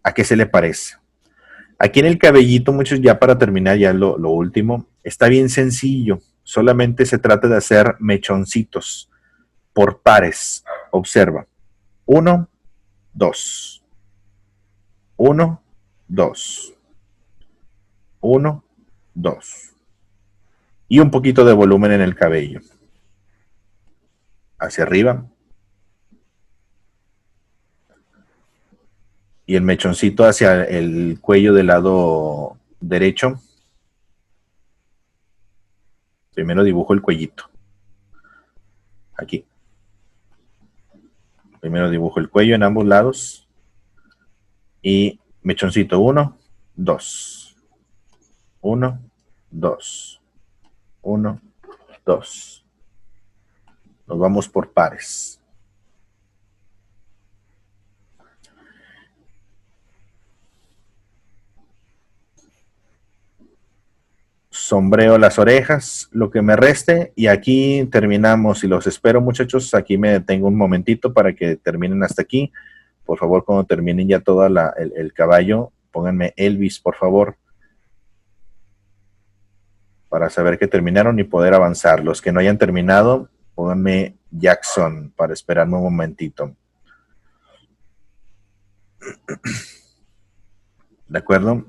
a qué se le parece. Aquí en el cabellito, muchos, ya para terminar, ya lo último, está bien sencillo. Solamente se trata de hacer mechoncitos por pares. Observa. 1, 2. 1, 2. 1, 2. Y un poquito de volumen en el cabello. Hacia arriba. Y el mechoncito hacia el cuello del lado derecho. Primero dibujo el cuellito. Aquí. Primero dibujo el cuello en ambos lados. Y mechoncito 1, 2. 1, 2. 1, 2. Nos vamos por pares. Sombreo las orejas, lo que me reste, y aquí terminamos. Y los espero, muchachos. Aquí me detengo un momentito para que terminen hasta aquí. Por favor, cuando terminen ya todo el caballo, pónganme Elvis, por favor, para saber que terminaron y poder avanzar. Los que no hayan terminado, pónganme Jackson para esperarme un momentito. ¿De acuerdo?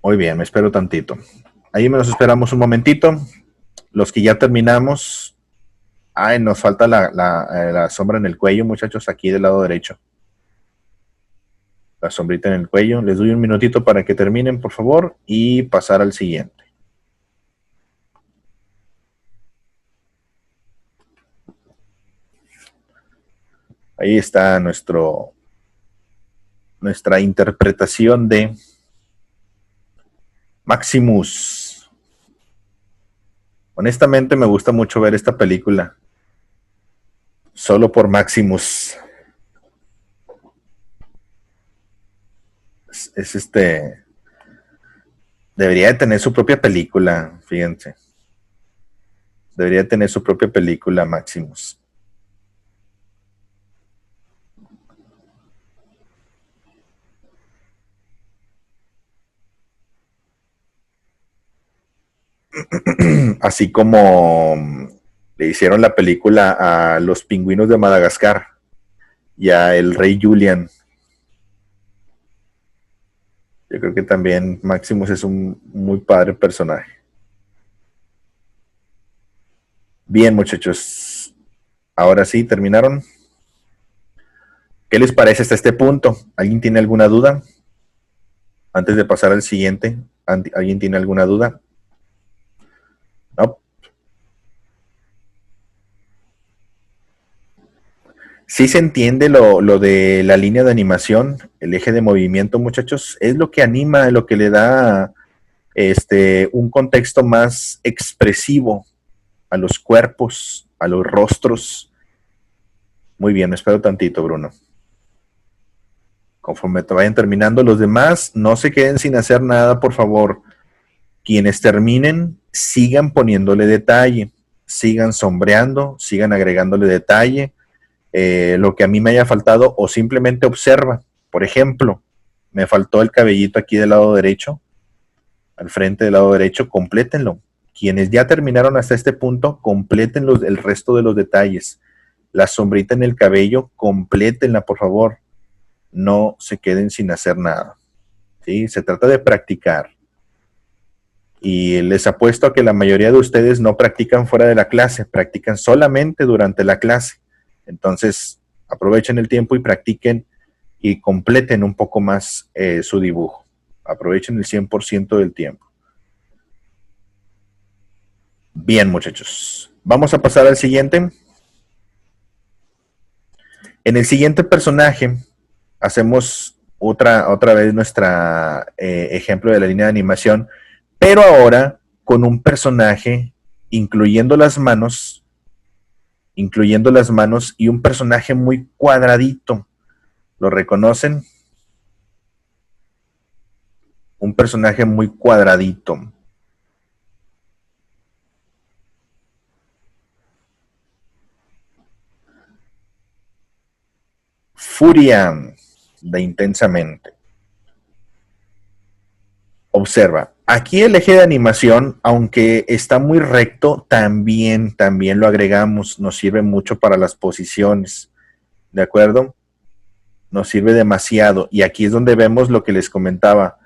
Muy bien, me espero tantito. Ahí nos esperamos un momentito. Los que ya terminamos. Ay, nos falta la sombra en el cuello, muchachos, aquí del lado derecho. La sombrita en el cuello. Les doy un minutito para que terminen, por favor, y pasar al siguiente. Ahí está nuestra interpretación de Maximus. Honestamente me gusta mucho ver esta película. Solo por Maximus. Debería de tener su propia película, fíjense. Debería de tener su propia película, Maximus. Así como le hicieron la película a los pingüinos de Madagascar y a el rey Julian. Yo creo que también Maximus es un muy padre personaje. Bien, muchachos. Ahora sí, ¿terminaron? ¿Qué les parece hasta este punto? ¿Alguien tiene alguna duda? Antes de pasar al siguiente, ¿alguien tiene alguna duda? No. Sí se entiende lo de la línea de animación, el eje de movimiento, muchachos. Es lo que anima, lo que le da un contexto más expresivo a los cuerpos, a los rostros. Muy bien, me espero tantito, Bruno. Conforme te vayan terminando los demás, no se queden sin hacer nada, por favor. Quienes terminen, sigan poniéndole detalle, sigan sombreando, sigan agregándole detalle, lo que a mí me haya faltado, o simplemente observa. Por ejemplo, me faltó el cabellito aquí del lado derecho, al frente del lado derecho, complétenlo. Quienes ya terminaron hasta este punto, completen el resto de los detalles. La sombrita en el cabello, complétenla, por favor. No se queden sin hacer nada. ¿Sí? Se trata de practicar. Y les apuesto a que la mayoría de ustedes no practican fuera de la clase, practican solamente durante la clase. Entonces, aprovechen el tiempo y practiquen y completen un poco más su dibujo. Aprovechen el 100% del tiempo. Bien, muchachos. Vamos a pasar al siguiente. En el siguiente personaje, hacemos otra vez nuestra ejemplo de la línea de animación, pero ahora con un personaje incluyendo las manos y un personaje muy cuadradito. ¿Lo reconocen? Un personaje muy cuadradito. Furia de Intensamente. Observa, aquí el eje de animación, aunque está muy recto, también lo agregamos, nos sirve mucho para las posiciones, ¿de acuerdo? Nos sirve demasiado. Y aquí es donde vemos lo que les comentaba.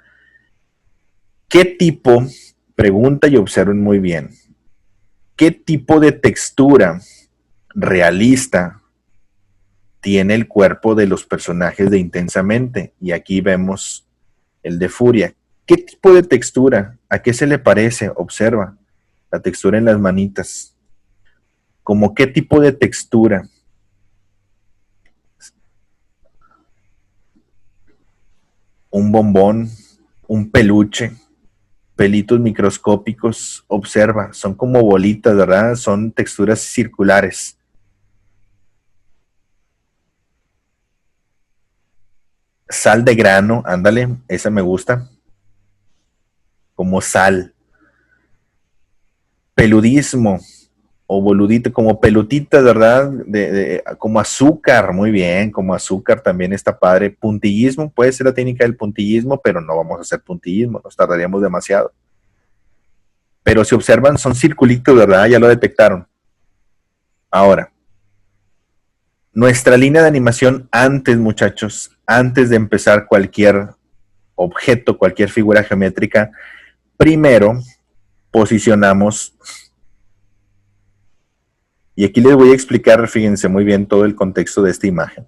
¿Qué tipo, pregunta y observen muy bien, qué tipo de textura realista tiene el cuerpo de los personajes de Intensamente? Y aquí vemos el de Furia. ¿Qué tipo de textura? ¿A qué se le parece? Observa la textura en las manitas. ¿Cómo qué tipo de textura? Un bombón, un peluche, pelitos microscópicos. Observa, son como bolitas, ¿verdad? Son texturas circulares. Sal de grano, ándale, esa me gusta. Como sal. Peludismo o boludito, como pelutitas, ¿verdad? Como azúcar, muy bien, como azúcar también está padre. Puntillismo, puede ser la técnica del puntillismo, pero no vamos a hacer puntillismo, nos tardaríamos demasiado. Pero si observan, son circulitos, ¿verdad? Ya lo detectaron. Ahora, nuestra línea de animación antes, muchachos, antes de empezar cualquier objeto, cualquier figura geométrica, primero posicionamos. Y aquí les voy a explicar, fíjense muy bien, todo el contexto de esta imagen.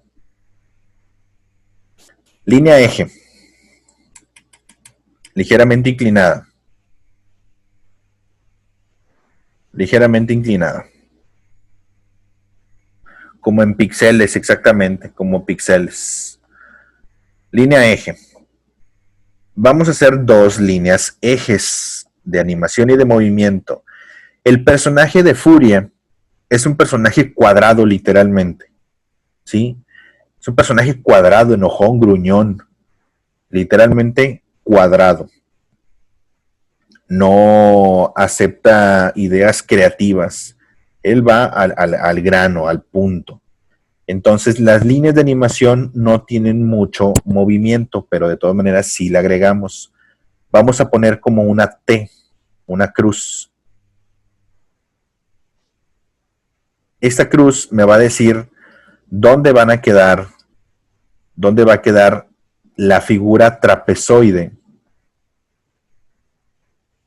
Línea eje. Ligeramente inclinada. Ligeramente inclinada. Como en píxeles, exactamente, como píxeles. Línea eje. Vamos a hacer dos líneas ejes de animación y de movimiento. El personaje de Furia es un personaje cuadrado, literalmente. ¿Sí? Es un personaje cuadrado, enojón, gruñón. Literalmente cuadrado. No acepta ideas creativas. Él va al grano, al punto. Entonces las líneas de animación no tienen mucho movimiento, pero de todas maneras sí le agregamos. Vamos a poner como una T, una cruz. Esta cruz me va a decir dónde van a quedar, dónde va a quedar la figura trapezoide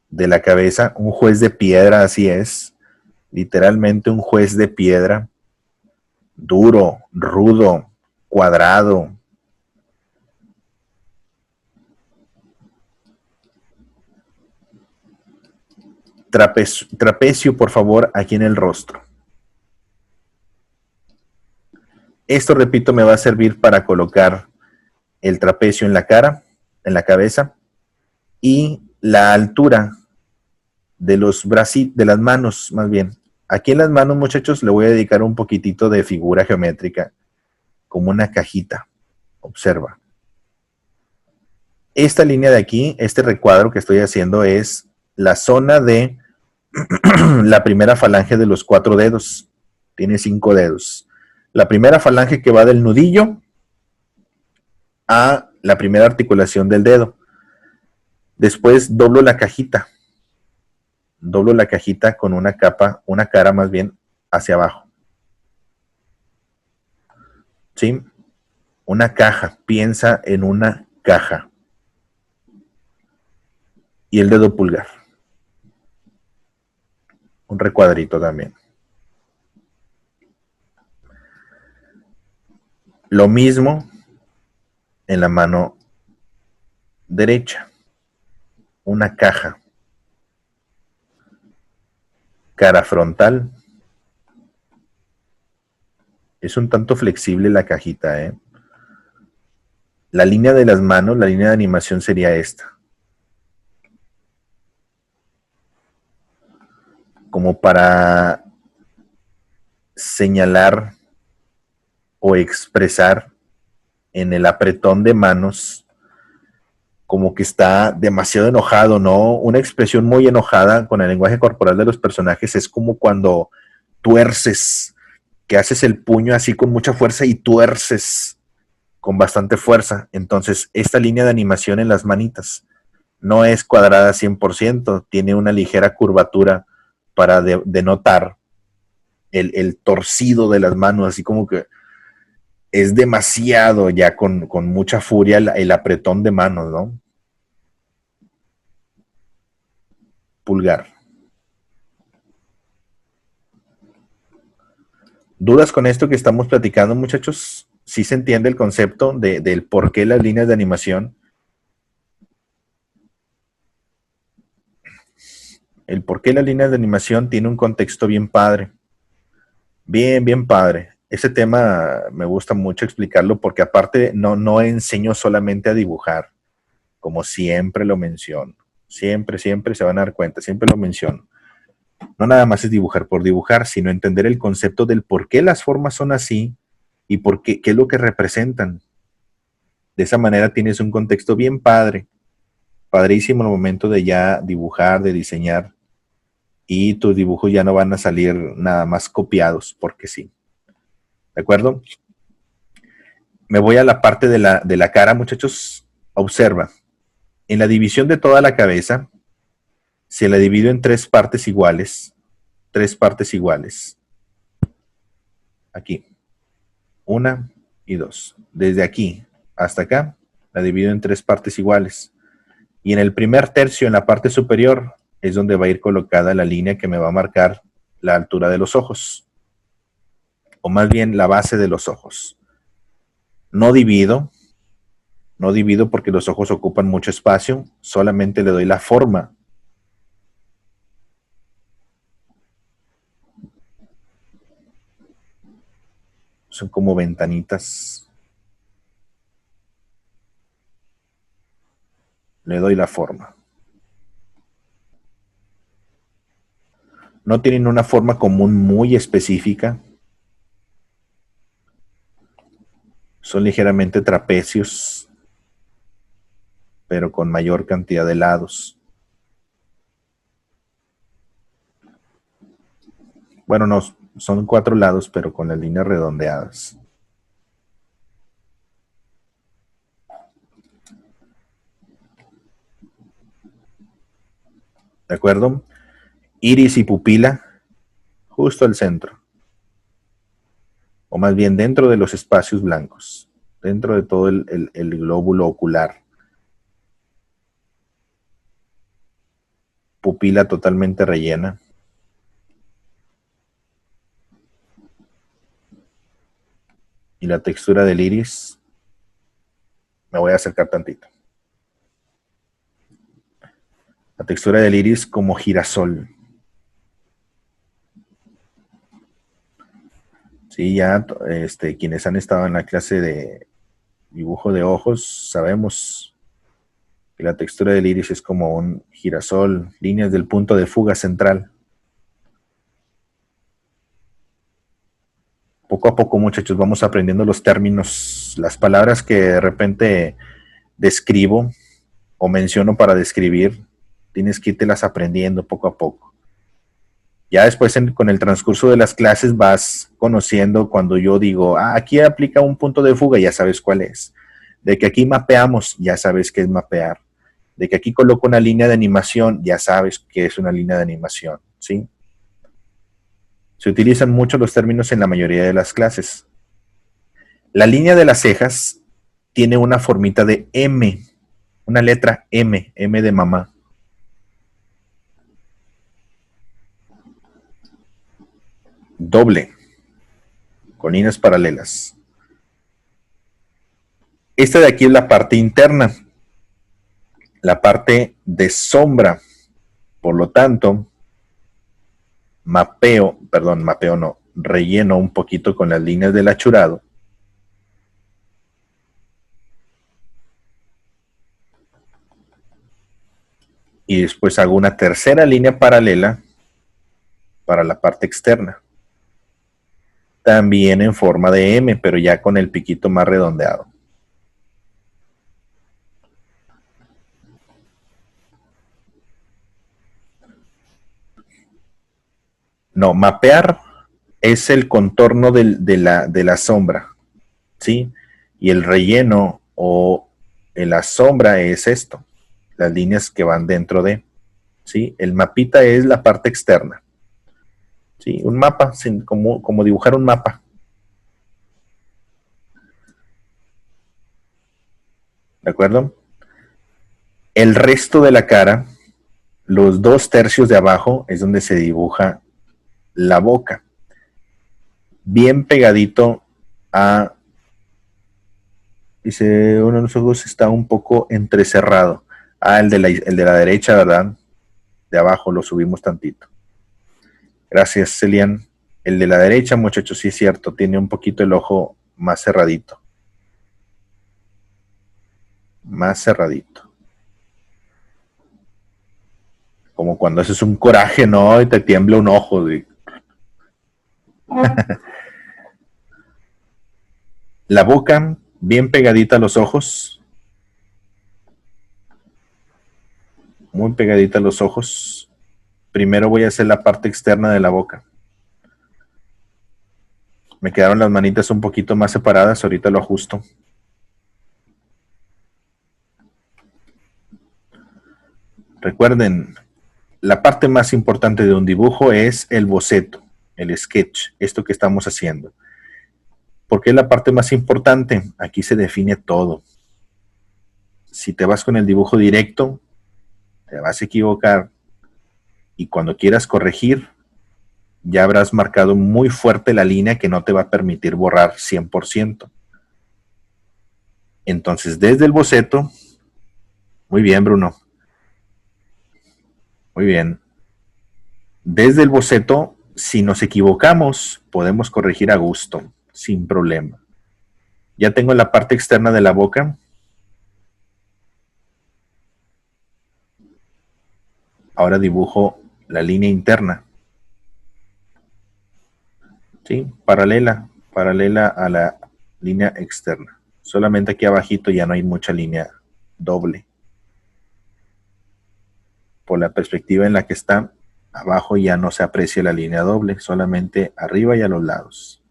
de la cabeza, un juez de piedra, así es, literalmente un juez de piedra, duro, rudo, cuadrado. Trapecio, por favor, aquí en el rostro. Esto, repito, me va a servir para colocar el trapecio en la cara, en la cabeza. y la altura de los de las manos, más bien. Aquí en las manos, muchachos, le voy a dedicar un poquitito de figura geométrica, como una cajita. Observa. Esta línea de aquí, este recuadro que estoy haciendo es la zona de la primera falange de los 4 dedos. Tiene 5 dedos. La primera falange que va del nudillo a la primera articulación del dedo. Después doblo la cajita. Doblo la cajita con una capa, una cara más bien hacia abajo. ¿Sí? Una caja. Piensa en una caja. Y el dedo pulgar. Un recuadrito también. Lo mismo en la mano derecha. Una caja. Cara frontal. Es un tanto flexible la cajita, ¿eh? La línea de las manos, la línea de animación sería esta. Como para señalar o expresar en el apretón de manos como que está demasiado enojado, ¿no? Una expresión muy enojada con el lenguaje corporal de los personajes es como cuando tuerces, que haces el puño así con mucha fuerza y tuerces con bastante fuerza. Entonces, esta línea de animación en las manitas no es cuadrada 100%, tiene una ligera curvatura para denotar el torcido de las manos, así como que es demasiado ya con mucha furia el apretón de manos, ¿no? Pulgar. ¿Dudas con esto que estamos platicando, muchachos? ¿Sí se entiende el concepto del por qué las líneas de animación? El por qué las líneas de animación tiene un contexto bien padre. Bien, bien padre. Ese tema me gusta mucho explicarlo porque aparte no enseño solamente a dibujar, como siempre lo menciono. Siempre, siempre se van a dar cuenta, siempre lo menciono. No nada más es dibujar por dibujar, sino entender el concepto del por qué las formas son así y por qué es lo que representan. De esa manera tienes un contexto bien padre, padrísimo el momento de ya dibujar, de diseñar, y tus dibujos ya no van a salir nada más copiados, porque sí. ¿De acuerdo? Me voy a la parte de la cara, muchachos. Observa. En la división de toda la cabeza, se la divido en tres partes iguales. Tres partes iguales. Aquí. Una y dos. Desde aquí hasta acá, la divido en tres partes iguales. Y en el primer tercio, en la parte superior, es donde va a ir colocada la línea que me va a marcar la altura de los ojos. O más bien la base de los ojos. No divido. No divido porque los ojos ocupan mucho espacio. Solamente le doy la forma. Son como ventanitas. Le doy la forma. No tienen una forma común muy específica. Son ligeramente trapecios, pero con mayor cantidad de lados. Bueno, no, son 4 lados, pero con las líneas redondeadas. ¿De acuerdo? Iris y pupila, justo al centro. O más bien dentro de los espacios blancos, dentro de todo el glóbulo ocular. Pupila totalmente rellena. Y la textura del iris, me voy a acercar tantito. La textura del iris como girasol. Sí, ya quienes han estado en la clase de dibujo de ojos, sabemos La textura del iris es como un girasol, líneas del punto de fuga central. Poco a poco, muchachos, vamos aprendiendo los términos, las palabras que de repente describo o menciono para describir, tienes que irtelas aprendiendo poco a poco. Ya después, con el transcurso de las clases, vas conociendo cuando yo digo, aquí aplica un punto de fuga, ya sabes cuál es. De que aquí mapeamos, ya sabes qué es mapear. De que aquí coloco una línea de animación, ya sabes qué es una línea de animación, ¿sí? Se utilizan mucho los términos en la mayoría de las clases. La línea de las cejas tiene una formita de M, una letra M, M de mamá. Doble, con líneas paralelas. Esta de aquí es la parte interna, la parte de sombra. Por lo tanto, mapeo no, relleno un poquito con las líneas del achurado. Y después hago una tercera línea paralela para la parte externa. También en forma de M, pero ya con el piquito más redondeado. No, mapear es el contorno de la sombra, ¿sí? Y el relleno o la sombra es esto, las líneas que van dentro de, ¿sí? El mapita es la parte externa, ¿sí? Un mapa, como dibujar un mapa. ¿De acuerdo? El resto de la cara, los 2/3 de abajo, es donde se dibuja la boca. Bien pegadito a... Dice, uno de los ojos está un poco entrecerrado. El de la derecha, ¿verdad? De abajo lo subimos tantito. Gracias, Celian. El de la derecha, muchachos, sí es cierto, tiene un poquito el ojo más cerradito. Más cerradito. Como cuando haces un coraje, ¿no? Y te tiembla un ojo. La boca, bien pegadita a los ojos. Muy pegadita a los ojos. Primero voy a hacer la parte externa de la boca. Me quedaron las manitas un poquito más separadas, ahorita lo ajusto. Recuerden, la parte más importante de un dibujo es el boceto, el sketch, esto que estamos haciendo. ¿Por qué es la parte más importante? Aquí se define todo. Si te vas con el dibujo directo, te vas a equivocar y cuando quieras corregir, ya habrás marcado muy fuerte la línea que no te va a permitir borrar 100%. Entonces, desde el boceto, muy bien, Bruno. Muy bien. Desde el boceto, si nos equivocamos, podemos corregir a gusto, sin problema. Ya tengo la parte externa de la boca. Ahora dibujo la línea interna. ¿Sí? Paralela a la línea externa. Solamente aquí abajito ya no hay mucha línea doble. Por la perspectiva en la que está, abajo ya no se aprecia la línea doble, solamente arriba y a los lados.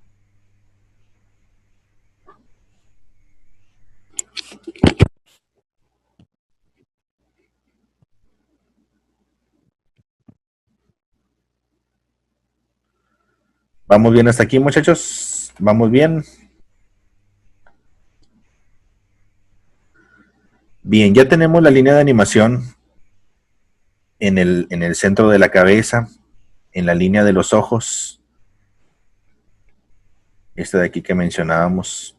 ¿Vamos bien hasta aquí, muchachos? ¿Vamos bien? Bien, ya tenemos la línea de animación en el centro de la cabeza, en la línea de los ojos. Esta de aquí que mencionábamos.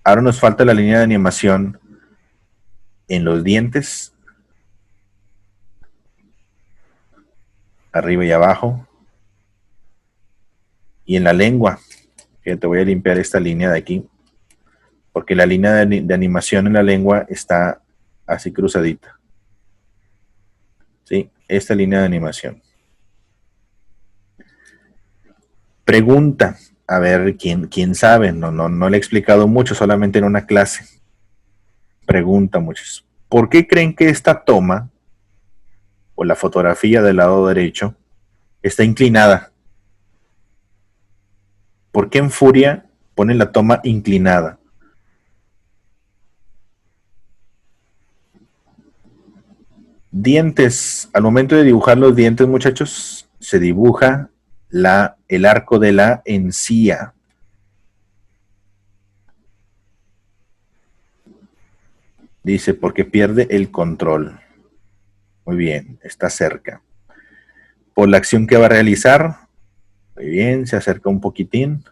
Ahora nos falta la línea de animación en los dientes, arriba y abajo, y en la lengua. Fíjate, voy a limpiar esta línea de aquí. porque la línea de animación en la lengua está así cruzadita. ¿Sí? Esta línea de animación. Pregunta, a ver quién sabe, no le he explicado mucho, solamente en una clase. Pregunta muchos. ¿Por qué creen que esta toma o la fotografía del lado derecho está inclinada? ¿Por qué en Furia ponen la toma inclinada? Dientes. Al momento de dibujar los dientes, muchachos, se dibuja el arco de la encía. Dice, porque pierde el control. Muy bien, está cerca. Por la acción que va a realizar. Muy bien, se acerca un poquitín.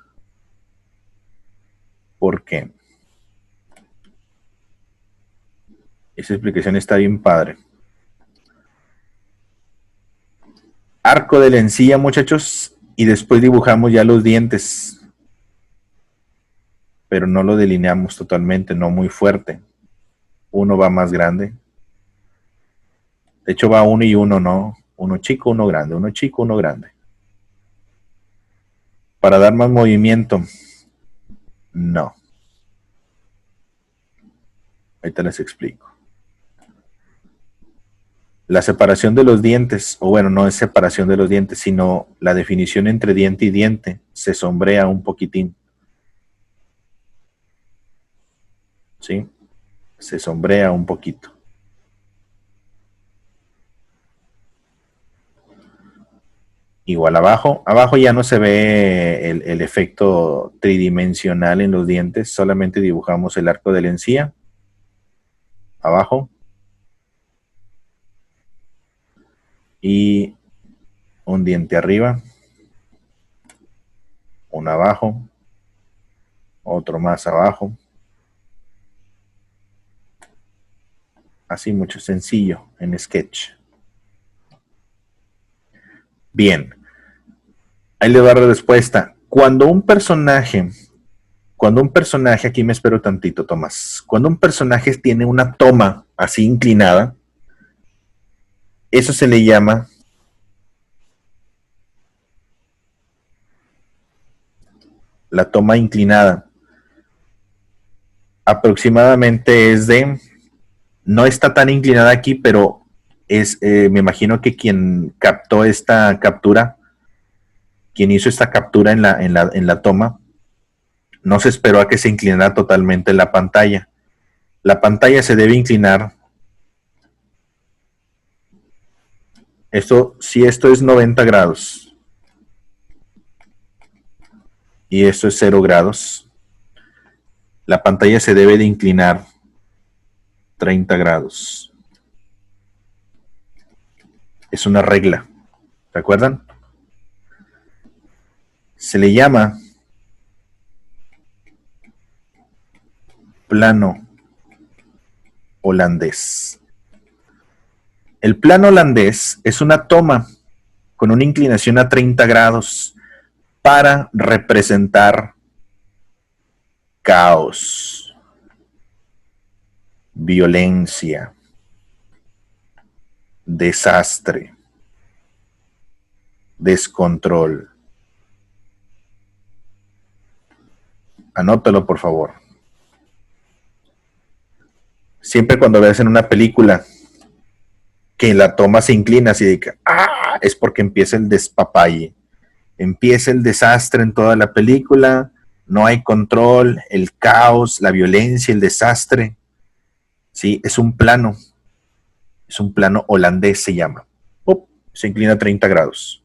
¿Por qué? Esa explicación está bien padre. Arco de la encía, muchachos, y después dibujamos ya los dientes. Pero no lo delineamos totalmente, no muy fuerte. Uno va más grande. De hecho va uno y uno no. Uno chico, uno grande. Uno chico, uno grande. Para dar más movimiento. No. Ahorita les explico. La separación de los dientes, o bueno, no es separación de los dientes, sino la definición entre diente y diente, se sombrea un poquitín. ¿Sí? Se sombrea un poquito. Igual abajo. Abajo ya no se ve el efecto tridimensional en los dientes, solamente dibujamos el arco de la encía. Abajo. Y un diente arriba. Uno abajo. Otro más abajo. Así mucho sencillo en Sketch. Bien. Ahí le va la respuesta. Cuando un personaje, aquí me espero tantito, Tomás. Cuando un personaje tiene una toma así inclinada, eso se le llama la toma inclinada. Aproximadamente es de, no está tan inclinada aquí, pero es, me imagino que quien captó esta captura, quien hizo esta captura en la toma, no se esperó a que se inclinara totalmente la pantalla. La pantalla se debe inclinar. Si esto es 90 grados y esto es 0 grados, la pantalla se debe de inclinar 30 grados. Es una regla. ¿Se acuerdan? Se le llama plano holandés. El plano holandés es una toma con una inclinación a 30 grados para representar caos, violencia, desastre, descontrol. Anótalo, por favor. Siempre cuando veas en una película que la toma se inclina así de que es porque empieza el despapalle, empieza el desastre en toda la película, no hay control, el caos, la violencia, el desastre. Sí, es un plano holandés se llama. Se inclina a 30 grados.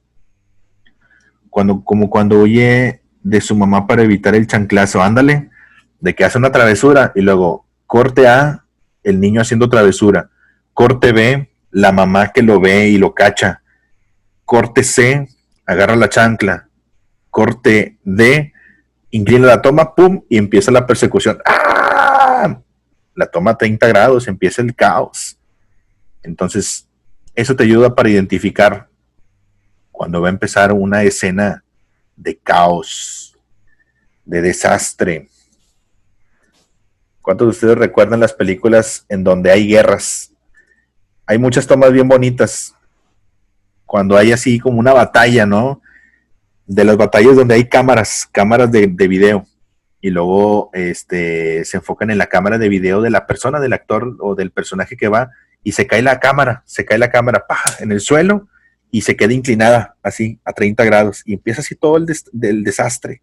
Como cuando huye de su mamá para evitar el chanclazo, ándale, de que hace una travesura y luego corte A, el niño haciendo travesura, corte B, la mamá que lo ve y lo cacha, corte C, agarra la chancla, corte D, inclina la toma, pum, y empieza la persecución. ¡Ah! La toma a 30 grados, empieza el caos. Entonces, eso te ayuda para identificar cuando va a empezar una escena de caos, de desastre. ¿Cuántos de ustedes recuerdan las películas en donde hay guerras? Hay muchas tomas bien bonitas. Cuando hay así como una batalla, ¿no? De las batallas donde hay cámaras de video. Y luego se enfocan en la cámara de video de la persona, del actor o del personaje que va, y se cae la cámara ¡pah! En el suelo y se queda inclinada así a 30 grados y empieza así todo el desastre.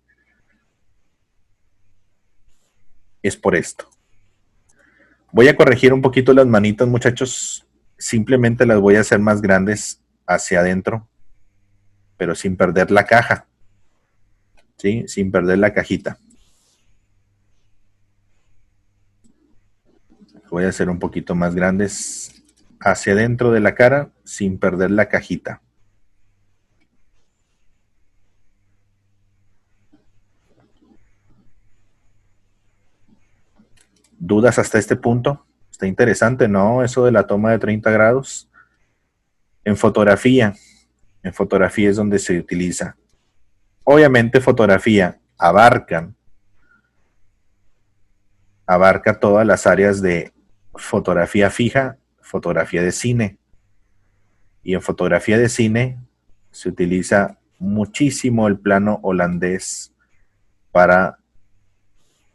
Es por esto. Voy a corregir un poquito las manitas, muchachos. Simplemente las voy a hacer más grandes hacia adentro, pero sin perder la caja, ¿sí? Sin perder la cajita. Voy a hacer un poquito más grandes hacia adentro de la cara sin perder la cajita. ¿Dudas hasta este punto? Está interesante, ¿no? Eso de la toma de 30 grados. En fotografía es donde se utiliza. Obviamente fotografía abarca todas las áreas de fotografía fija, fotografía de cine. Y en fotografía de cine se utiliza muchísimo el plano holandés para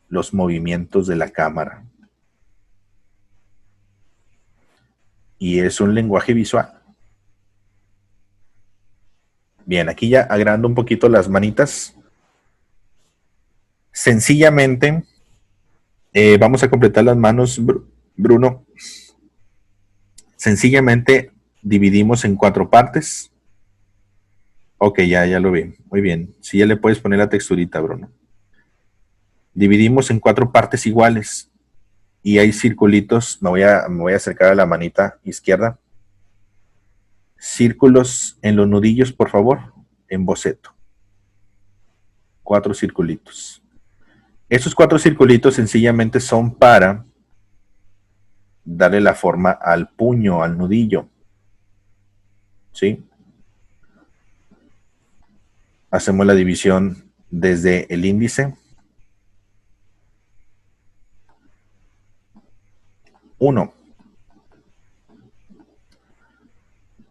los movimientos de la cámara. Y es un lenguaje visual. Bien, aquí ya agrando un poquito las manitas. Sencillamente, vamos a completar las manos, Bruno. Sencillamente dividimos en 4 partes. Ok, ya lo vi. Muy bien. Sí, ya le puedes poner la texturita, Bruno. Dividimos en 4 partes iguales. Y hay circulitos. Me voy a acercar a la manita izquierda. Círculos en los nudillos, por favor. En boceto. 4 circulitos. Estos 4 circulitos sencillamente son para darle la forma al puño, al nudillo. ¿Sí? Hacemos la división desde el índice. 1.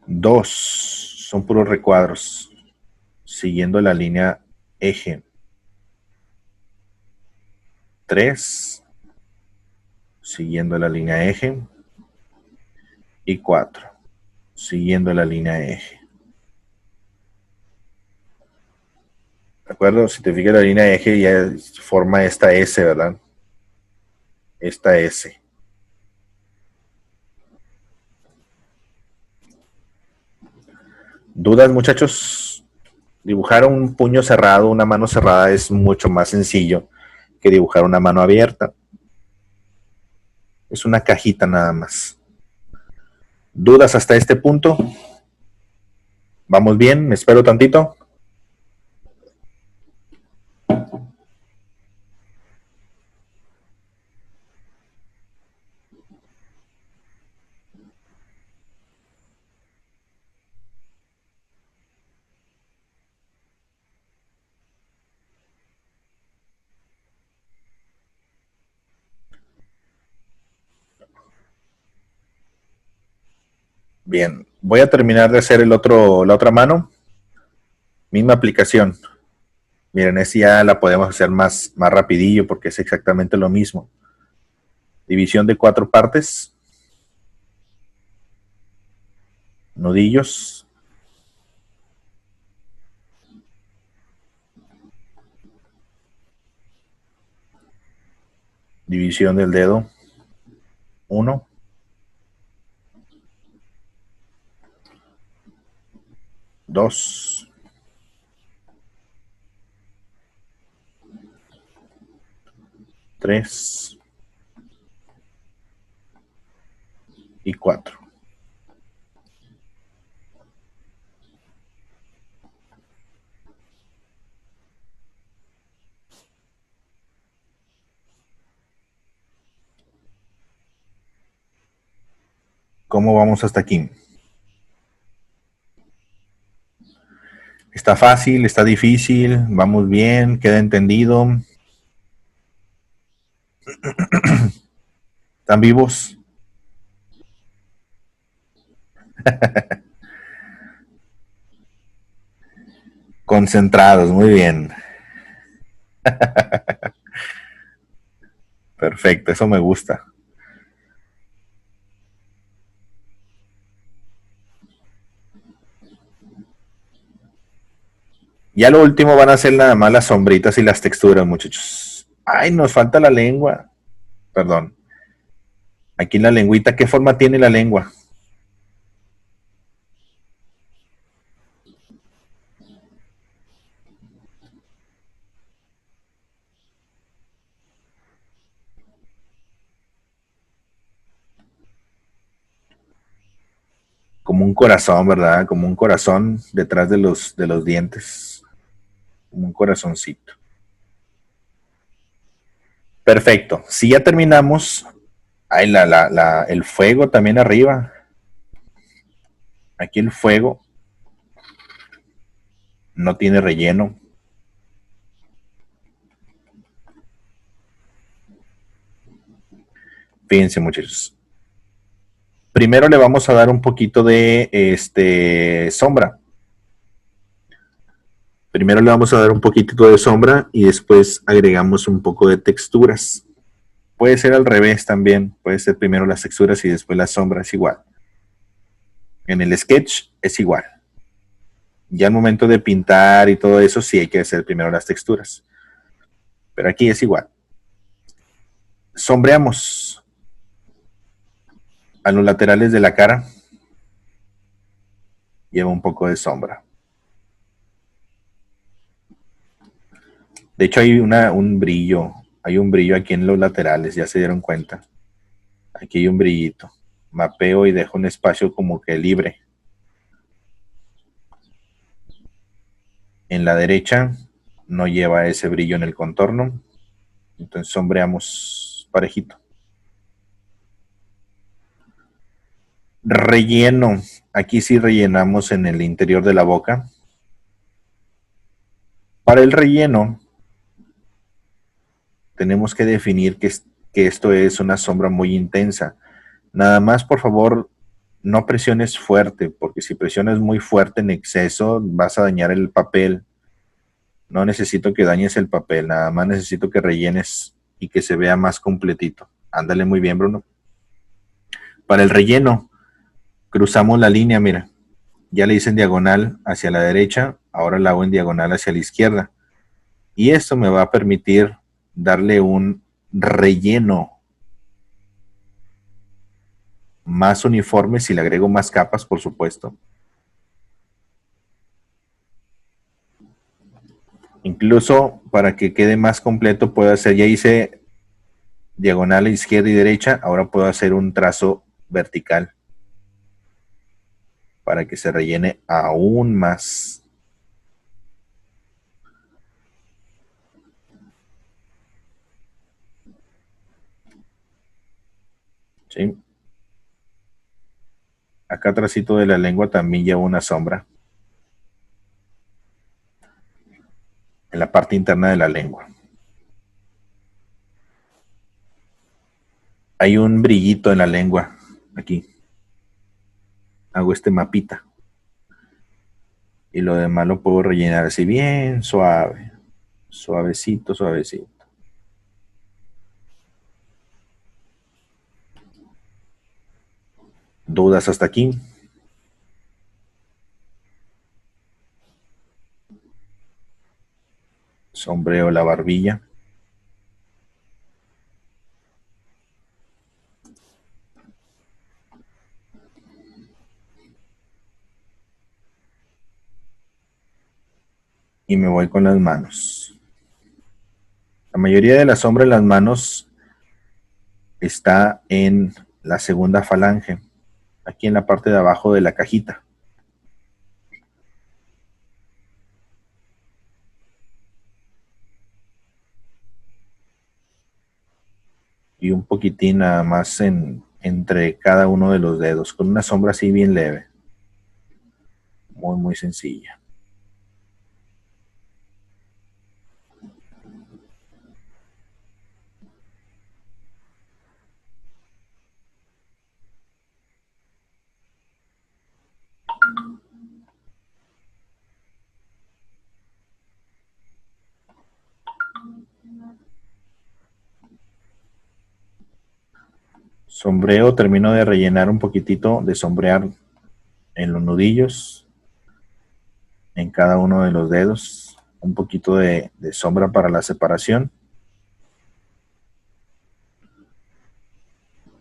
2. Son puros recuadros. Siguiendo la línea eje. 3. Siguiendo la línea eje. Y 4. Siguiendo la línea eje. ¿De acuerdo? Si te fijas, la línea eje ya forma esta S, ¿verdad? Esta S. ¿Dudas, muchachos? Dibujar un puño cerrado, una mano cerrada es mucho más sencillo que dibujar una mano abierta. Es una cajita nada más. ¿Dudas hasta este punto? ¿Vamos bien? ¿Me espero tantito? Bien, voy a terminar de hacer la otra mano. Misma aplicación. Miren, esa ya la podemos hacer más rapidillo porque es exactamente lo mismo. División de 4 partes. Nudillos. División del dedo. 1. 2. 3. Y 4. ¿Cómo vamos hasta aquí? ¿Está fácil? ¿Está difícil? ¿Vamos bien? ¿Queda entendido? ¿Están vivos? Concentrados, muy bien. Perfecto, eso me gusta. Ya lo último van a ser nada más las sombritas y las texturas, muchachos. Ay, nos falta la lengua. Perdón. Aquí la lengüita, ¿qué forma tiene la lengua? Como un corazón, ¿verdad? Como un corazón detrás de los dientes. Como un corazoncito. Perfecto. Si ya terminamos, hay el fuego también arriba. Aquí el fuego no tiene relleno. Fíjense, muchachos. Primero le vamos a dar un poquito de sombra. Primero le vamos a dar un poquitito de sombra y después agregamos un poco de texturas. Puede ser al revés también. Puede ser primero las texturas y después las sombras, igual. En el sketch es igual. Ya al momento de pintar y todo eso, sí hay que hacer primero las texturas. Pero aquí es igual. Sombreamos a los laterales de la cara. Lleva un poco de sombra. De hecho, hay un brillo aquí en los laterales, ya se dieron cuenta. Aquí hay un brillito. Mapeo y dejo un espacio como que libre. En la derecha no lleva ese brillo en el contorno. Entonces sombreamos parejito. Relleno. Aquí sí rellenamos en el interior de la boca. Para el relleno tenemos que definir que esto es una sombra muy intensa. Nada más, por favor, no presiones fuerte, porque si presionas muy fuerte en exceso vas a dañar el papel. No necesito que dañes el papel, nada más necesito que rellenes y que se vea más completito. Ándale muy bien, Bruno. Para el relleno, cruzamos la línea, mira. Ya le hice en diagonal hacia la derecha, ahora la hago en diagonal hacia la izquierda. Y esto me va a permitir darle un relleno más uniforme si le agrego más capas, por supuesto. Incluso para que quede más completo puedo hacer, ya hice diagonal a izquierda y derecha, ahora puedo hacer un trazo vertical para que se rellene aún más. ¿Sí? Acá tracito de la lengua también lleva una sombra en la parte interna de la lengua. Hay un brillito en la lengua, aquí. Hago este mapita. Y lo demás lo puedo rellenar así bien suave. Suavecito, suavecito. ¿Dudas hasta aquí? Sombreo la barbilla. Y me voy con las manos. La mayoría de la sombra en las manos está en la segunda falange, aquí en la parte de abajo de la cajita. Y un poquitín nada más entre cada uno de los dedos, con una sombra así bien leve. Muy, muy sencilla. Sombreo, termino de rellenar un poquitito, de sombrear en los nudillos, en cada uno de los dedos, un poquito de sombra para la separación.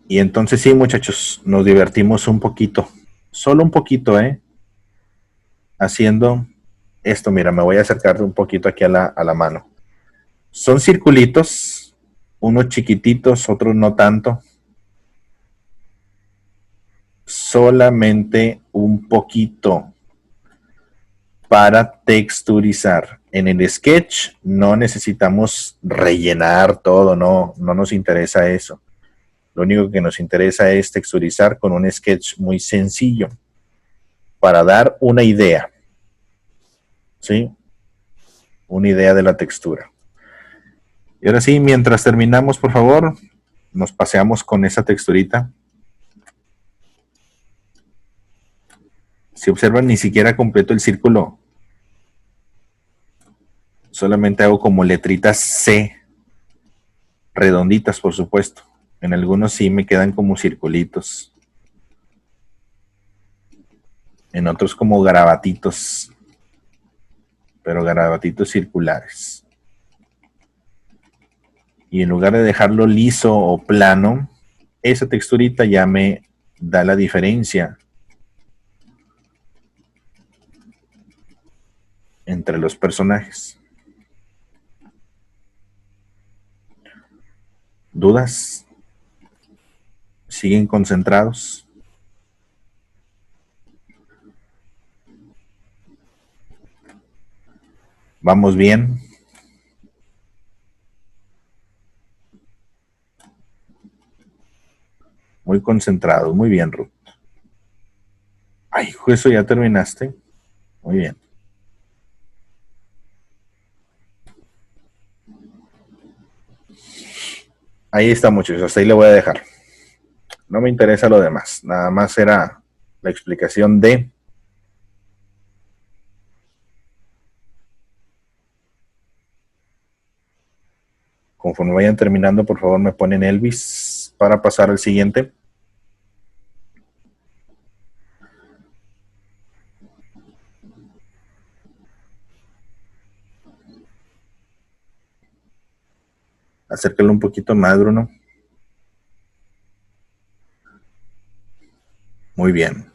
Y entonces sí, muchachos, nos divertimos un poquito, solo un poquito, haciendo esto. Mira, me voy a acercar un poquito aquí a la mano. Son circulitos, unos chiquititos, otros no tanto. Solamente un poquito para texturizar. En el sketch no necesitamos rellenar todo, no nos interesa eso. Lo único que nos interesa es texturizar con un sketch muy sencillo para dar una idea, ¿sí? Una idea de la textura. Y ahora sí, mientras terminamos, por favor, nos paseamos con esa texturita. Si observan, ni siquiera completo el círculo. Solamente hago como letritas C, redonditas, por supuesto. En algunos sí me quedan como circulitos. En otros como garabatitos. Pero garabatitos circulares. Y en lugar de dejarlo liso o plano, esa texturita ya me da la diferencia entre los personajes. ¿Dudas? ¿Siguen concentrados? ¿Vamos bien? Muy concentrados, muy bien, Ruth. Ay, eso ya terminaste. Muy bien. Ahí está, muchachos. Hasta ahí le voy a dejar. No me interesa lo demás. Nada más era la explicación de... Conforme vayan terminando, por favor, me ponen Elvis para pasar al siguiente. Acércalo un poquito más, Bruno. Muy bien.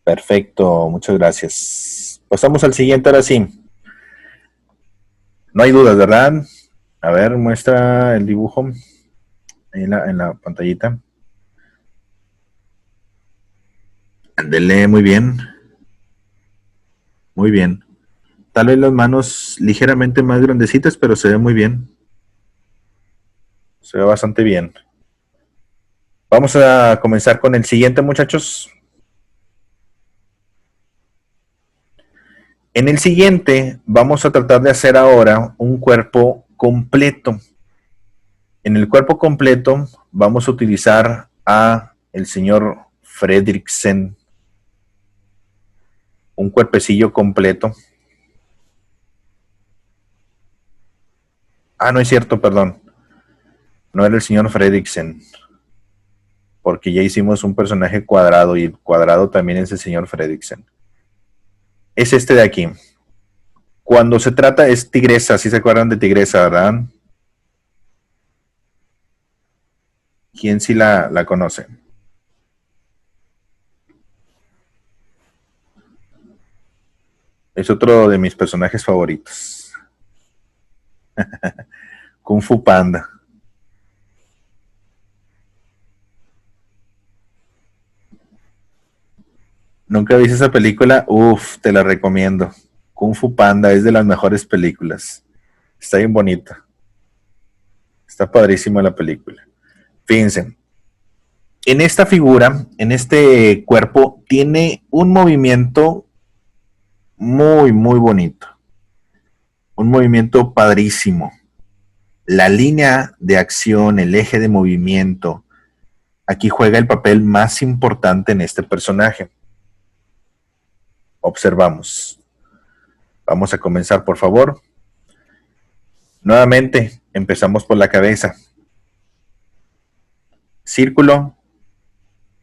Perfecto, muchas gracias. Pasamos al siguiente ahora sí. No hay dudas, ¿verdad? A ver, muestra el dibujo en la pantallita. Ándele, muy bien. Muy bien. Tal vez las manos ligeramente más grandecitas, pero se ve muy bien. Se ve bastante bien. Vamos a comenzar con el siguiente, muchachos. En el siguiente vamos a tratar de hacer ahora un cuerpo completo. En el cuerpo completo vamos a utilizar a el señor Fredriksen. Un cuerpecillo completo. Ah, no es cierto, perdón. No era el señor Fredriksen. Porque ya hicimos un personaje cuadrado y el cuadrado también es el señor Fredriksen. Es este de aquí. Cuando se trata, es Tigresa, si se acuerdan de Tigresa, ¿verdad? ¿Quién sí la conoce? Es otro de mis personajes favoritos. Kung Fu Panda. ¿Nunca viste esa película? Uf, te la recomiendo. Kung Fu Panda es de las mejores películas. Está bien bonita. Está padrísima la película. Fíjense, en esta figura, en este cuerpo, tiene un movimiento muy, muy bonito. Un movimiento padrísimo. La línea de acción, el eje de movimiento, aquí juega el papel más importante en este personaje. Observamos. Vamos a comenzar, por favor. Nuevamente, empezamos por la cabeza. Círculo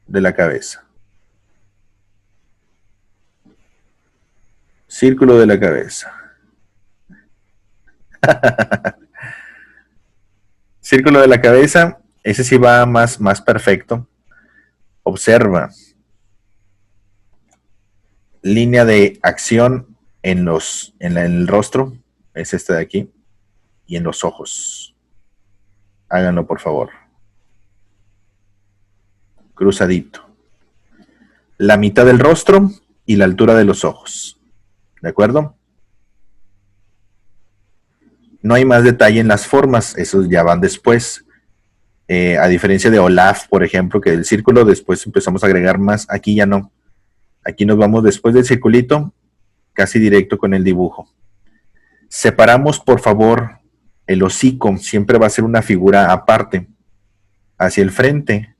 de la cabeza. Círculo de la cabeza. Círculo de la cabeza, ese sí va más perfecto. Observa. Línea de acción en el rostro, es este de aquí, y en los ojos. Háganlo, por favor. Cruzadito. La mitad del rostro y la altura de los ojos. ¿De acuerdo? No hay más detalle en las formas, esos ya van después. A diferencia de Olaf, por ejemplo, que del círculo después empezamos a agregar más, aquí ya no. Aquí nos vamos después del circulito, casi directo con el dibujo. Separamos, por favor, el hocico, siempre va a ser una figura aparte. Hacia el frente,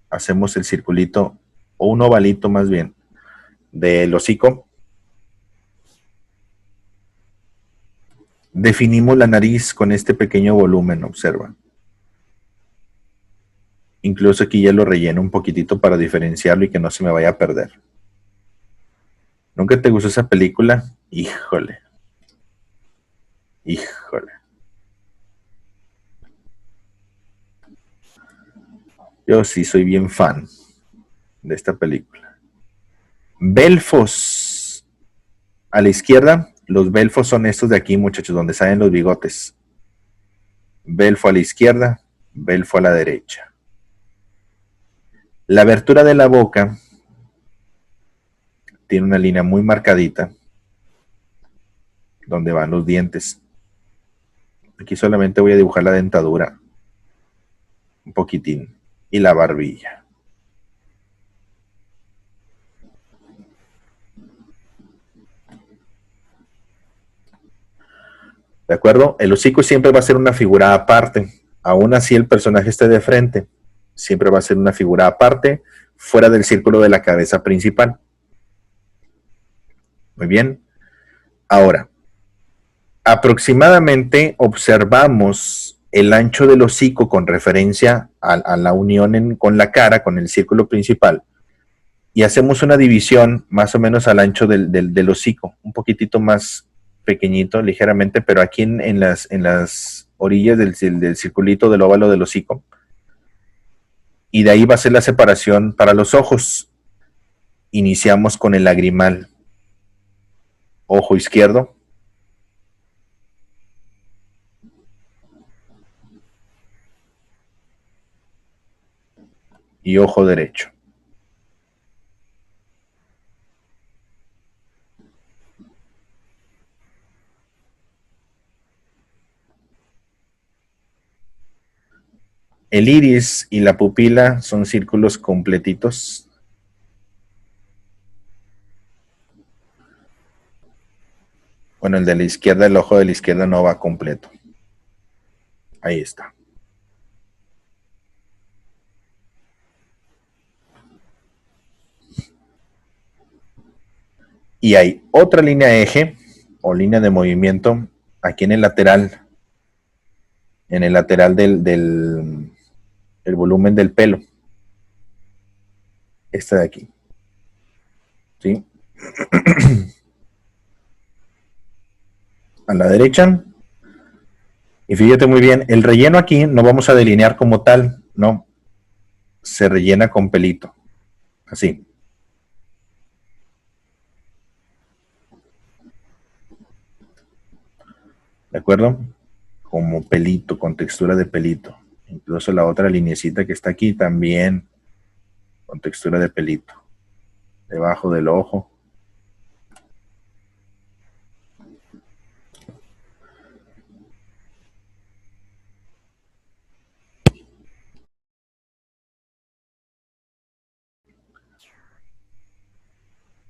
hacemos el circulito, o un ovalito más bien, del hocico. Definimos la nariz con este pequeño volumen, observa. Incluso aquí ya lo relleno un poquitito para diferenciarlo y que no se me vaya a perder. ¿Nunca te gustó esa película? Híjole. Híjole. Yo sí soy bien fan de esta película. Belfos. A la izquierda, los belfos son estos de aquí, muchachos, donde salen los bigotes. Belfo a la izquierda, belfo a la derecha. La abertura de la boca tiene una línea muy marcadita donde van los dientes. Aquí solamente voy a dibujar la dentadura un poquitín y la barbilla. ¿De acuerdo? El hocico siempre va a ser una figura aparte. Aún así el personaje esté de frente, siempre va a ser una figura aparte, fuera del círculo de la cabeza principal. Muy bien. Ahora, aproximadamente observamos el ancho del hocico con referencia a la unión con la cara, con el círculo principal, y hacemos una división más o menos al ancho del hocico, un poquitito más pequeñito, ligeramente, pero aquí en las orillas del circulito del óvalo del hocico. Y de ahí va a ser la separación para los ojos. Iniciamos con el lagrimal. Ojo izquierdo. Y ojo derecho. El iris y la pupila son círculos completitos. Bueno, el de la izquierda, el ojo de la izquierda no va completo. Ahí está. Y hay otra línea eje o línea de movimiento aquí en el lateral del el volumen del pelo. Esta de aquí. ¿Sí? A la derecha. Y fíjate muy bien, el relleno aquí no vamos a delinear como tal, no. Se rellena con pelito. Así. ¿De acuerdo? Como pelito, con textura de pelito. Incluso la otra linecita que está aquí también con textura de pelito. Debajo del ojo.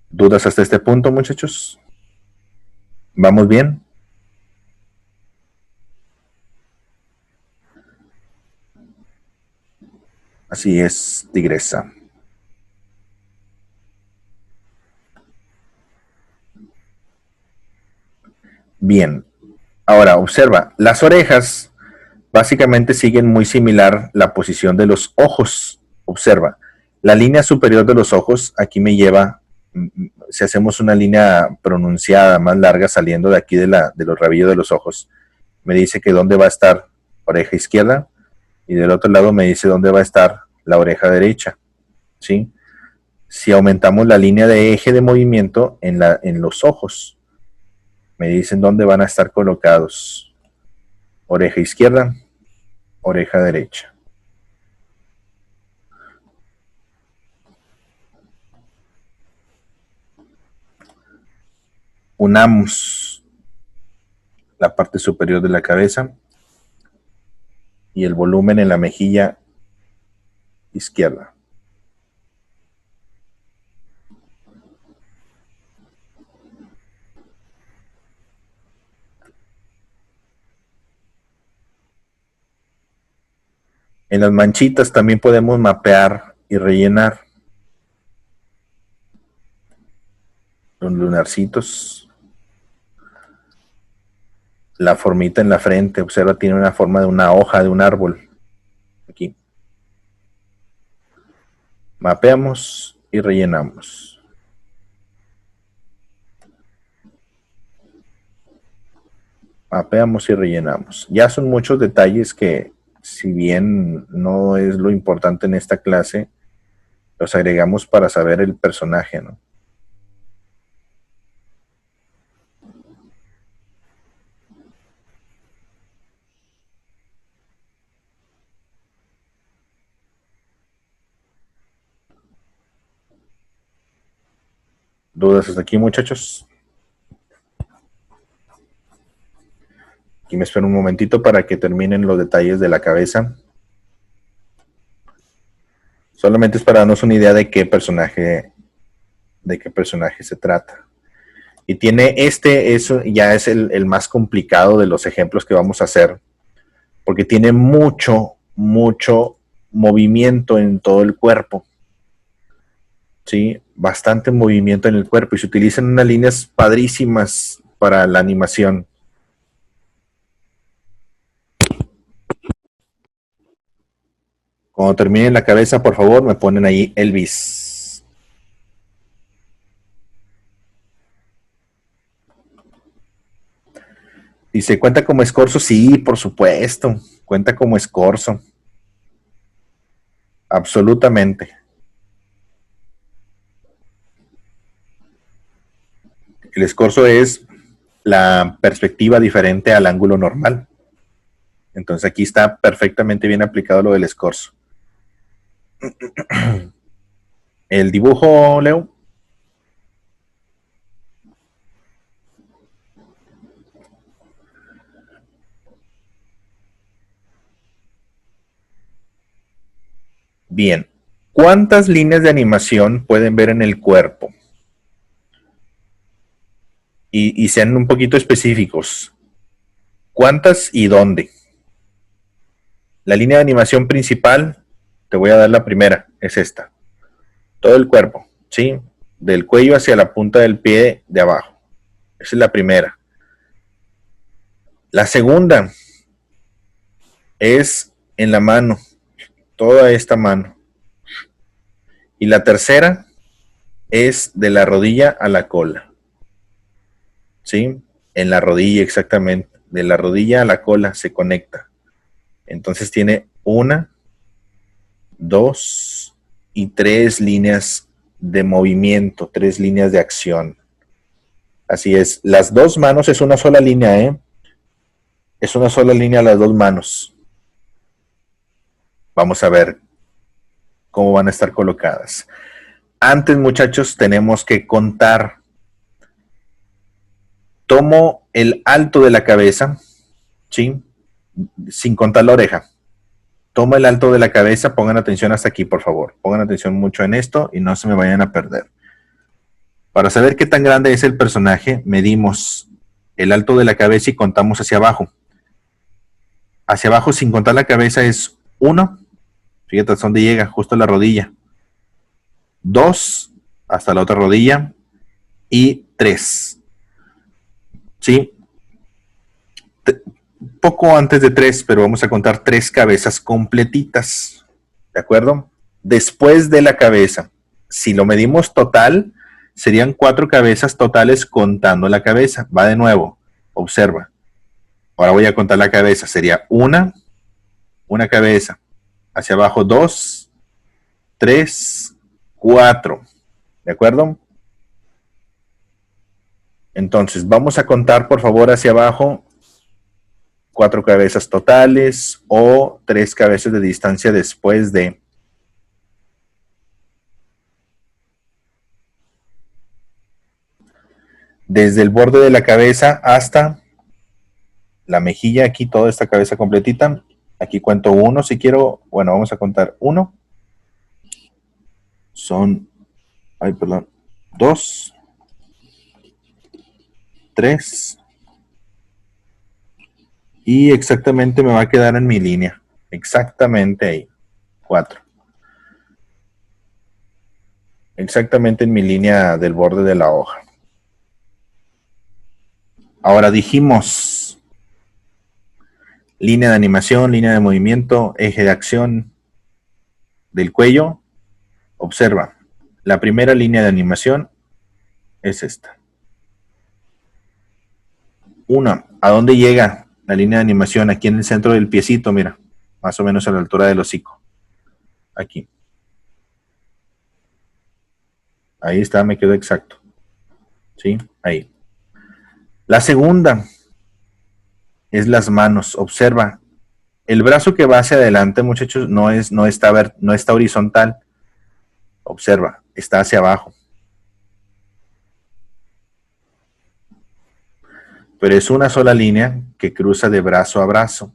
¿Dudas hasta este punto, muchachos? ¿Vamos bien? Así es, tigresa. Bien. Ahora, observa, las orejas básicamente siguen muy similar la posición de los ojos. Observa, la línea superior de los ojos aquí me lleva, si hacemos una línea pronunciada más larga saliendo de aquí de los rabillos de los ojos, me dice que dónde va a estar oreja izquierda y del otro lado me dice dónde va a estar la oreja derecha. ¿Sí? Si aumentamos la línea de eje de movimiento en los ojos, me dicen dónde van a estar colocados. Oreja izquierda, oreja derecha. Unamos la parte superior de la cabeza y el volumen en la mejilla izquierda. En las manchitas también podemos mapear y rellenar los lunarcitos. La formita en la frente, observa, tiene una forma de una hoja de un árbol. Aquí. Mapeamos y rellenamos. Mapeamos y rellenamos. Ya son muchos detalles que, si bien no es lo importante en esta clase, los agregamos para saber el personaje, ¿no? ¿Dudas hasta aquí, muchachos? Aquí me espero un momentito para que terminen los detalles de la cabeza. Solamente es para darnos una idea de qué personaje se trata. Y tiene eso ya es el más complicado de los ejemplos que vamos a hacer, porque tiene mucho movimiento en todo el cuerpo. ¿Sí? Bastante movimiento en el cuerpo y se utilizan unas líneas padrísimas para la animación. Cuando terminen la cabeza, por favor, me ponen ahí Elvis. Dice, ¿cuenta como escorzo? Sí, por supuesto, cuenta como escorzo. Absolutamente. El escorzo es la perspectiva diferente al ángulo normal. Entonces aquí está perfectamente bien aplicado lo del escorzo. El dibujo, Leo. Bien. ¿Cuántas líneas de animación pueden ver en el cuerpo? Y sean un poquito específicos. ¿Cuántas y dónde? La línea de animación principal, te voy a dar la primera, es esta. Todo el cuerpo, ¿sí? Del cuello hacia la punta del pie de abajo. Esa es la primera. La segunda es en la mano, toda esta mano. Y la tercera es de la rodilla a la cola. ¿Sí? En la rodilla exactamente. De la rodilla a la cola se conecta. Entonces tiene 1, 2 y 3 líneas de movimiento, 3 líneas de acción. Así es. Las dos manos es una sola línea, ¿eh? Es una sola línea las dos manos. Vamos a ver cómo van a estar colocadas. Antes, muchachos, tenemos que contar. Tomo el alto de la cabeza, ¿sí? Sin contar la oreja. Tomo el alto de la cabeza, pongan atención hasta aquí, por favor. Pongan atención mucho en esto y no se me vayan a perder. Para saber qué tan grande es el personaje, medimos el alto de la cabeza y contamos hacia abajo. Hacia abajo, sin contar la cabeza, es 1. Fíjate hasta dónde llega, justo a la rodilla. 2, hasta la otra rodilla. Y 3. ¿Sí? poco antes de 3, pero vamos a contar 3 cabezas completitas. ¿De acuerdo? Después de la cabeza, si lo medimos total, serían 4 cabezas totales contando la cabeza. Va de nuevo, observa. Ahora voy a contar la cabeza. Sería una cabeza. Hacia abajo 2, 3, 4. ¿De acuerdo? Entonces, vamos a contar, por favor, hacia abajo 4 cabezas totales o 3 cabezas de distancia después de. Desde el borde de la cabeza hasta la mejilla, aquí toda esta cabeza completita. Aquí cuento 1 si quiero. Bueno, vamos a contar 1. Son, 2, 3. Y exactamente me va a quedar en mi línea. Exactamente ahí. 4. Exactamente en mi línea del borde de la hoja. Ahora dijimos línea de animación, línea de movimiento, eje de acción del cuello. Observa, la primera línea de animación es esta. 1. ¿A dónde llega la línea de animación? Aquí en el centro del piecito, mira, más o menos a la altura del hocico. Aquí. Ahí está, me quedó exacto. ¿Sí? Ahí. La segunda es las manos. Observa, el brazo que va hacia adelante, muchachos, no está horizontal. Observa, está hacia abajo. Pero es una sola línea que cruza de brazo a brazo.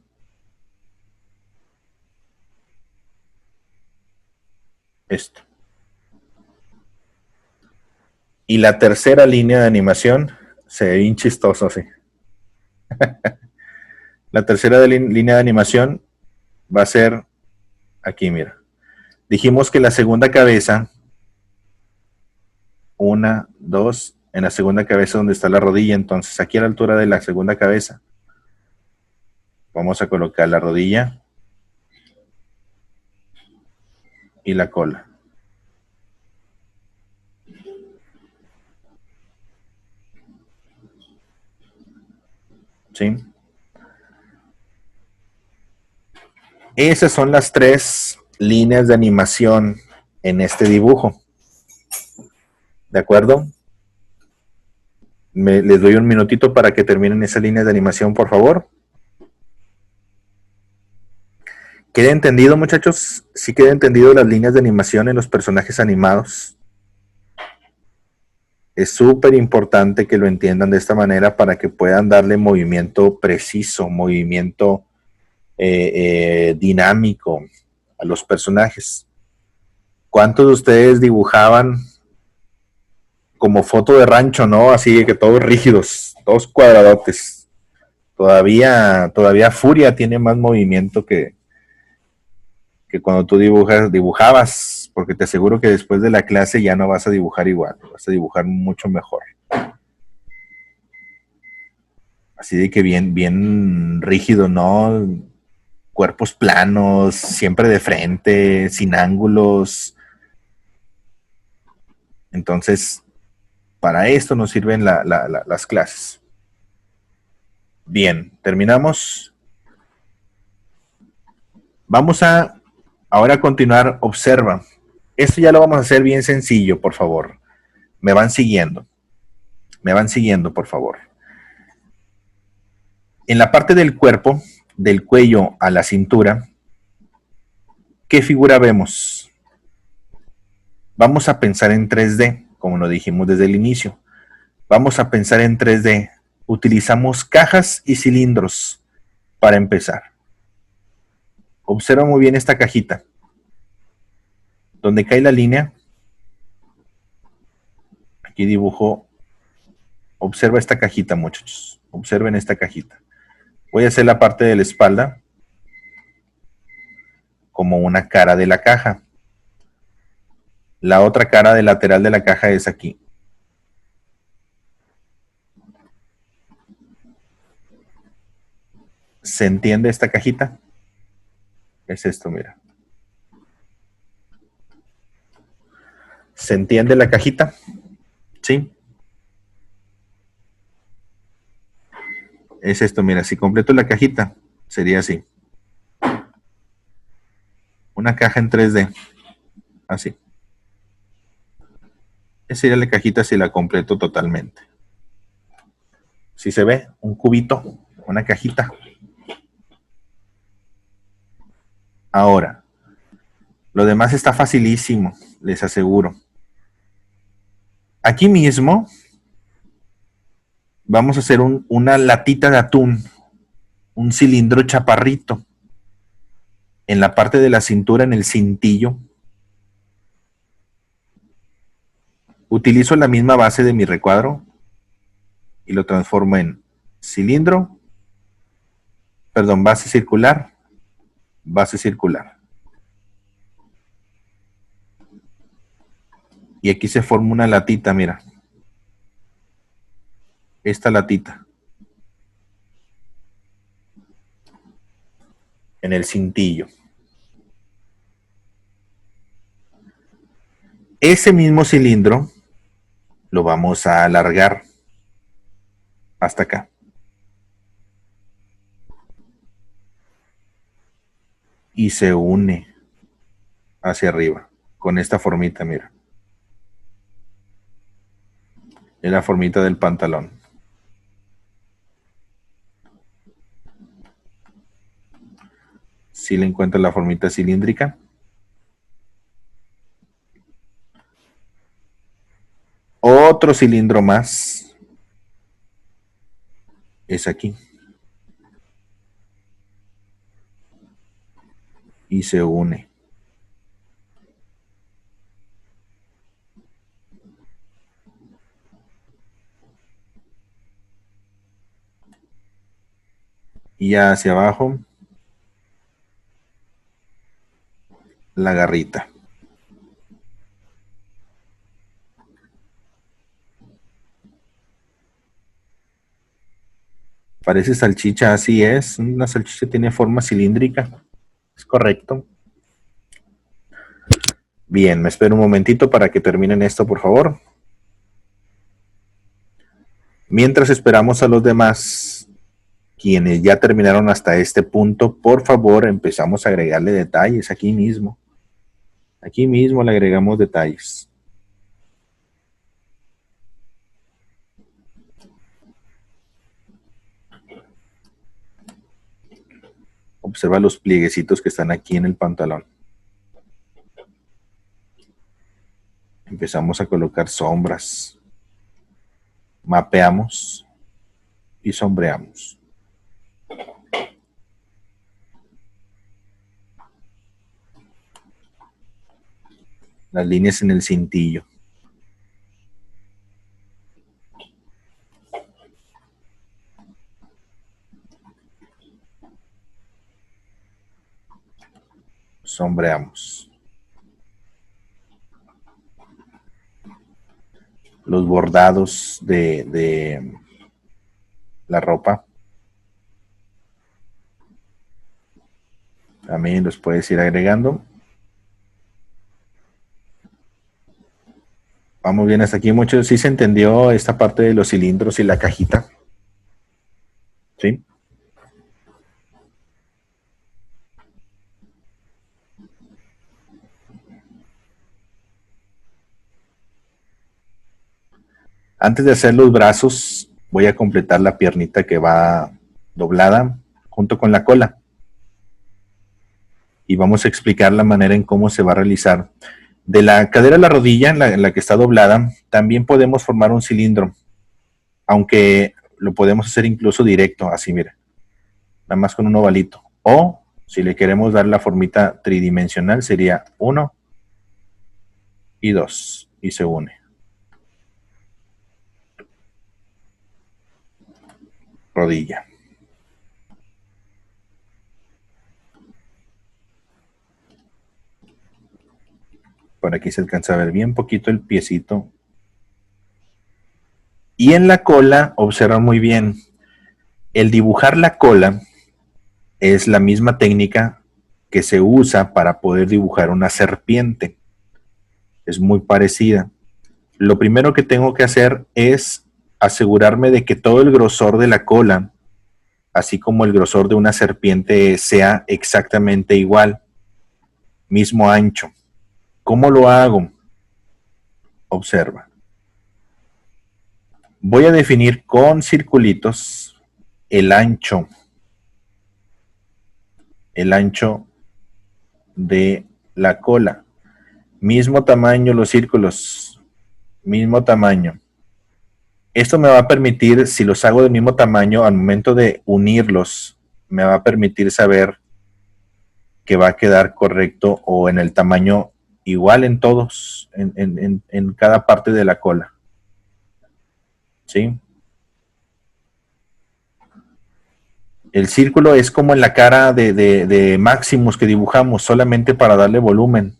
Esto. Y la tercera línea de animación se ve bien chistoso así. La tercera línea de animación va a ser aquí, mira. Dijimos que la segunda cabeza, 1, 2, en la segunda cabeza donde está la rodilla, entonces aquí a la altura de la segunda cabeza, vamos a colocar la rodilla y la cola. ¿Sí? Esas son las 3 líneas de animación en este dibujo. ¿De acuerdo? Les doy un minutito para que terminen esas líneas de animación, por favor. ¿Queda entendido, muchachos? ¿Sí queda entendido las líneas de animación en los personajes animados? Es súper importante que lo entiendan de esta manera para que puedan darle movimiento preciso, movimiento dinámico a los personajes. ¿Cuántos de ustedes dibujaban como foto de rancho, no? Así que todos rígidos, todos cuadradotes. Todavía Furia tiene más movimiento que cuando tú dibujabas, porque te aseguro que después de la clase ya no vas a dibujar igual, vas a dibujar mucho mejor. Así de que bien rígido, ¿no? Cuerpos planos, siempre de frente, sin ángulos. Entonces, para esto nos sirven las clases. Bien, terminamos. Vamos a ahora continuar. Observa. Esto ya lo vamos a hacer bien sencillo, por favor. Me van siguiendo. Me van siguiendo, por favor. En la parte del cuerpo, del cuello a la cintura, ¿qué figura vemos? Vamos a pensar en 3D, como lo dijimos desde el inicio. Vamos a pensar en 3D. Utilizamos cajas y cilindros para empezar. Observa muy bien esta cajita. Donde cae la línea, aquí dibujo. Observa esta cajita, muchachos. Observen esta cajita. Voy a hacer la parte de la espalda como una cara de la caja. La otra cara del lateral de la caja es aquí. ¿Se entiende esta cajita? Es esto, mira. ¿Se entiende la cajita? ¿Sí? Es esto, mira, si completo la cajita, sería así. Una caja en 3D, así. Esa sería la cajita si la completo totalmente. Si se ve, un cubito, una cajita. Ahora, lo demás está facilísimo, les aseguro. Aquí mismo vamos a hacer una latita de atún, un cilindro chaparrito. En la parte de la cintura, en el cintillo, utilizo la misma base de mi recuadro y lo transformo en cilindro, perdón, base circular, base circular. Y aquí se forma una latita, mira. Esta latita. En el cintillo. Ese mismo cilindro lo vamos a alargar hasta acá. Y se une hacia arriba con esta formita, mira. Es la formita del pantalón. Si le encuentro la formita cilíndrica. Otro cilindro más es aquí. Y se une. Y ya hacia abajo, la garrita. Parece salchicha, así es. Una salchicha tiene forma cilíndrica. Es correcto. Bien, me espero un momentito para que terminen esto, por favor. Mientras esperamos a los demás, quienes ya terminaron hasta este punto, por favor, empezamos a agregarle detalles aquí mismo. Aquí mismo le agregamos detalles. Observa los plieguecitos que están aquí en el pantalón. Empezamos a colocar sombras. Mapeamos y sombreamos. Las líneas en el cintillo. Sombreamos. Los bordados de la ropa. También los puedes ir agregando. Vamos bien hasta aquí, muchos. ¿Sí se entendió esta parte de los cilindros y la cajita? ¿Sí? Antes de hacer los brazos, voy a completar la piernita que va doblada junto con la cola. Y vamos a explicar la manera en cómo se va a realizar. De la cadera a la rodilla, en la que está doblada, también podemos formar un cilindro. Aunque lo podemos hacer incluso directo, así mira. Nada más con un ovalito. O, si le queremos dar la formita tridimensional, sería 1 y 2. Y se une. Rodilla. Por aquí se alcanza a ver bien poquito el piecito. Y en la cola, observa muy bien, el dibujar la cola es la misma técnica que se usa para poder dibujar una serpiente. Es muy parecida. Lo primero que tengo que hacer es asegurarme de que todo el grosor de la cola, así como el grosor de una serpiente, sea exactamente igual, mismo ancho. ¿Cómo lo hago? Observa. Voy a definir con circulitos el ancho de la cola. Mismo tamaño los círculos, mismo tamaño. Esto me va a permitir, si los hago del mismo tamaño, al momento de unirlos, me va a permitir saber que va a quedar correcto o en el tamaño igual en todos, en cada parte de la cola. ¿Sí? El círculo es como en la cara de Maximus que dibujamos, solamente para darle volumen.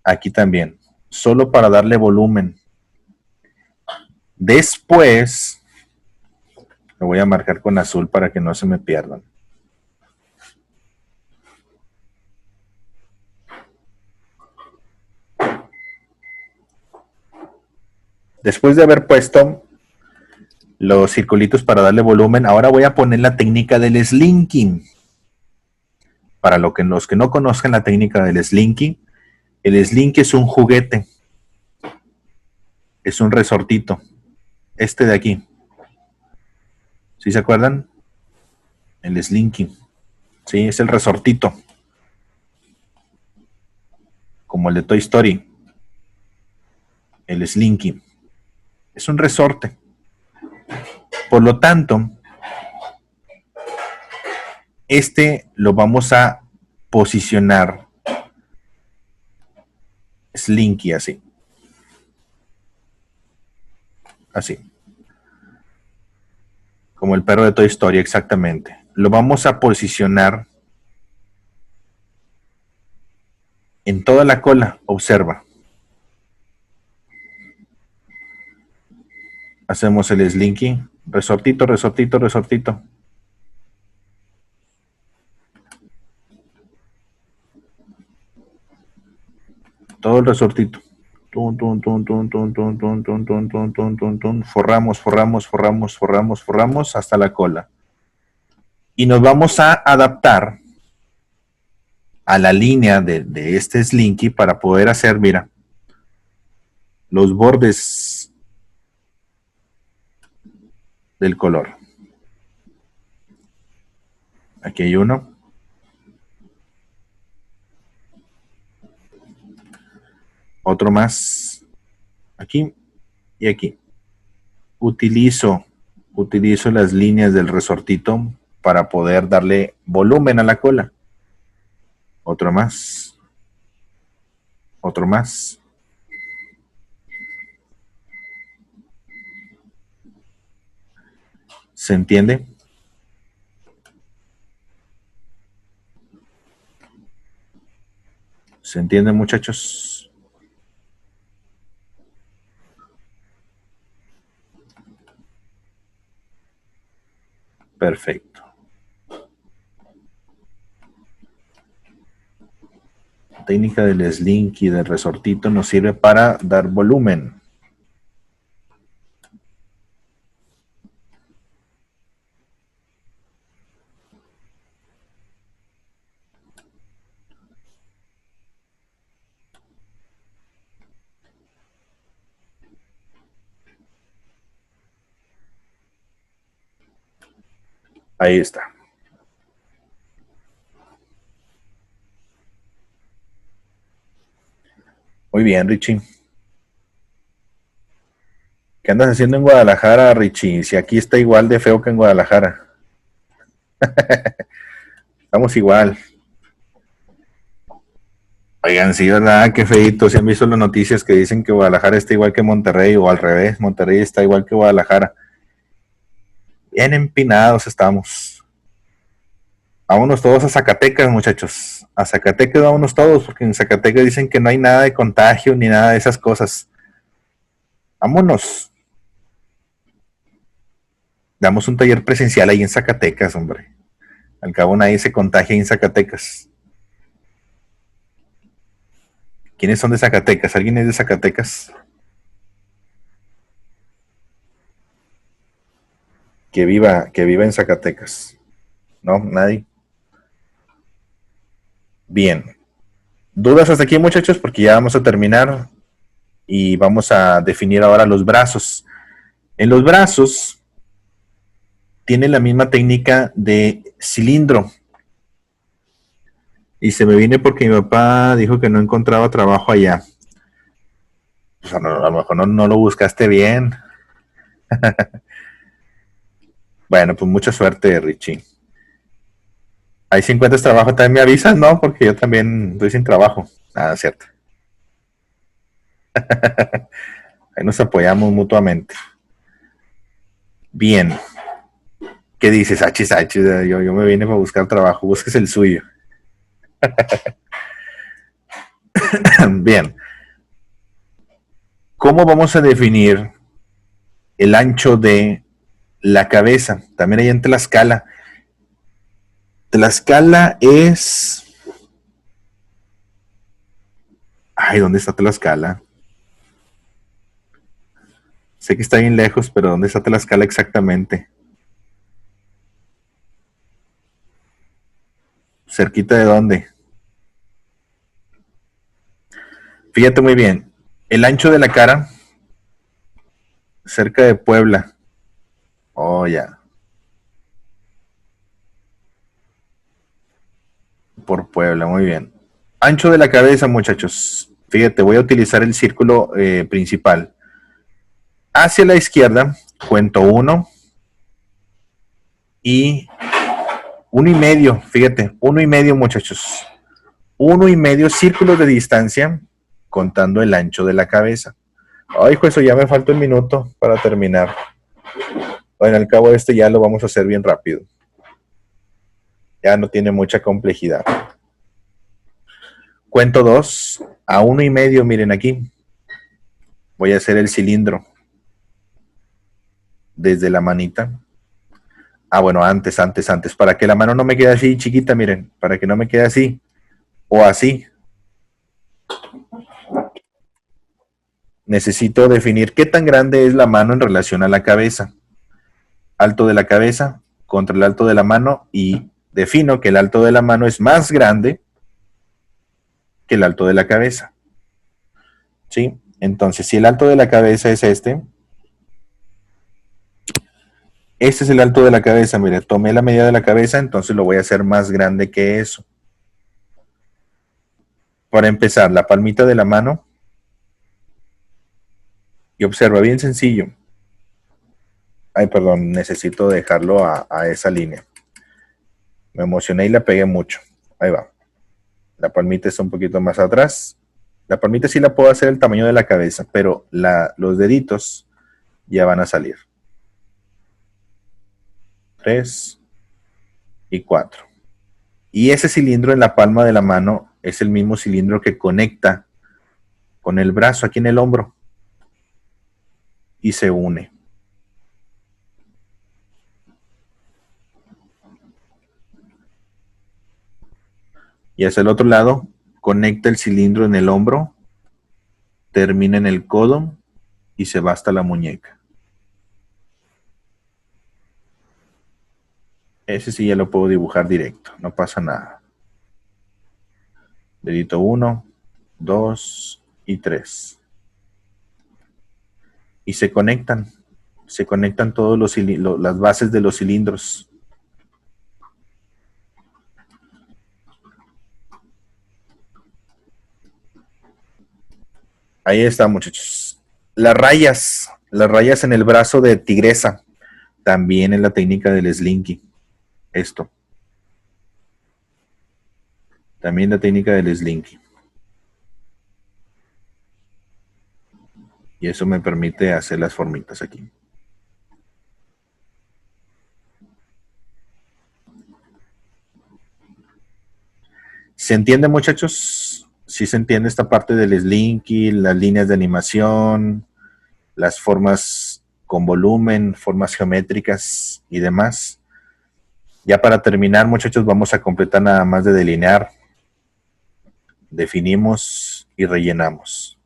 Aquí también, solo para darle volumen. Después, lo voy a marcar con azul para que no se me pierdan. Después de haber puesto los circulitos para darle volumen, ahora voy a poner la técnica del slinking. Para los que no conozcan la técnica del slinking, el slinky es un juguete, es un resortito, este de aquí. ¿Sí se acuerdan? El slinking. Sí, es el resortito, como el de Toy Story. El slinky es un resorte. Por lo tanto, este lo vamos a posicionar slinky así. Así. Como el perro de Toy Story, exactamente. Lo vamos a posicionar en toda la cola. Observa. Hacemos el slinky. Resortito, resortito, resortito. Todo el resortito. Forramos, forramos, forramos, forramos, forramos hasta la cola. Y nos vamos a adaptar a la línea de este slinky para poder hacer, mira, los bordes del color. Aquí hay uno. Otro más. Aquí y aquí. Utilizo las líneas del resortito para poder darle volumen a la cola. Otro más. Otro más. ¿Se entiende? ¿Se entiende, muchachos? Perfecto. La técnica del slinky y del resortito nos sirve para dar volumen. Ahí está. Muy bien, Richie. ¿Qué andas haciendo en Guadalajara, Richie? Si aquí está igual de feo que en Guadalajara. Estamos igual. Oigan, sí, ¿verdad? Qué feíto. ¿Se han visto las noticias que dicen que Guadalajara está igual que Monterrey o al revés? Monterrey está igual que Guadalajara. Bien empinados estamos. Vámonos todos a Zacatecas, muchachos. A Zacatecas vámonos todos, porque en Zacatecas dicen que no hay nada de contagio ni nada de esas cosas. Vámonos. Damos un taller presencial ahí en Zacatecas, hombre. Al cabo nadie se contagia en Zacatecas. ¿Quiénes son de Zacatecas? ¿Alguien es de Zacatecas? Que viva en Zacatecas. ¿No? ¿Nadie? Bien. ¿Dudas hasta aquí, muchachos? Porque ya vamos a terminar y vamos a definir ahora los brazos. En los brazos tiene la misma técnica de cilindro. Y se me viene porque mi papá dijo que no encontraba trabajo allá. Pues a lo mejor no lo buscaste bien. Bueno, pues mucha suerte, Richie. Ahí si encuentras trabajo también me avisas, ¿no? Porque yo también estoy sin trabajo. Nada, cierto. Ahí nos apoyamos mutuamente. Bien. ¿Qué dices? Achis, achis. Yo me vine para buscar trabajo. Busques el suyo. Bien. ¿Cómo vamos a definir el ancho de la cabeza? También hay en Tlaxcala. Tlaxcala es... Ay, ¿dónde está Tlaxcala? Sé que está bien lejos, pero ¿dónde está Tlaxcala exactamente? ¿Cerquita de dónde? Fíjate muy bien. El ancho de la cara, cerca de Puebla. Oh, ya. Por Puebla, muy bien. Ancho de la cabeza, muchachos. Fíjate, voy a utilizar el círculo principal. Hacia la izquierda, cuento uno y 1,5. Fíjate, 1,5, muchachos. 1,5 círculos de distancia, contando el ancho de la cabeza. Ay, hijo, eso ya me falta un minuto para terminar. Bueno, al cabo de este ya lo vamos a hacer bien rápido. Ya no tiene mucha complejidad. Cuento 2 a 1,5, miren aquí. Voy a hacer el cilindro. Desde la manita. Ah, bueno, antes, para que la mano no me quede así chiquita, miren, para que no me quede así, o así. Necesito definir qué tan grande es la mano en relación a la cabeza. Alto de la cabeza contra el alto de la mano y defino que el alto de la mano es más grande que el alto de la cabeza. ¿Sí? Entonces, si el alto de la cabeza es este es el alto de la cabeza, mire, tomé la medida de la cabeza, entonces lo voy a hacer más grande que eso. Para empezar, la palmita de la mano y observa, bien sencillo. Ay, perdón, necesito dejarlo a esa línea. Me emocioné y la pegué mucho. Ahí va. La palmita está un poquito más atrás. La palmita sí la puedo hacer el tamaño de la cabeza, pero los deditos ya van a salir. 3 y 4. Y ese cilindro en la palma de la mano es el mismo cilindro que conecta con el brazo aquí en el hombro y se une. Y hacia el otro lado, conecta el cilindro en el hombro, termina en el codo y se va hasta la muñeca. Ese sí ya lo puedo dibujar directo, no pasa nada. Dedito 1, 2 y 3. Y se conectan todos las bases de los cilindros. Ahí está, muchachos. Las rayas en el brazo de tigresa, también en la técnica del slinky. Esto. También la técnica del slinky. Y eso me permite hacer las formitas aquí. ¿Se entiende, muchachos? Sí se entiende esta parte del slinky, las líneas de animación, las formas con volumen, formas geométricas y demás. Ya para terminar, muchachos, vamos a completar nada más de delinear. Definimos y rellenamos.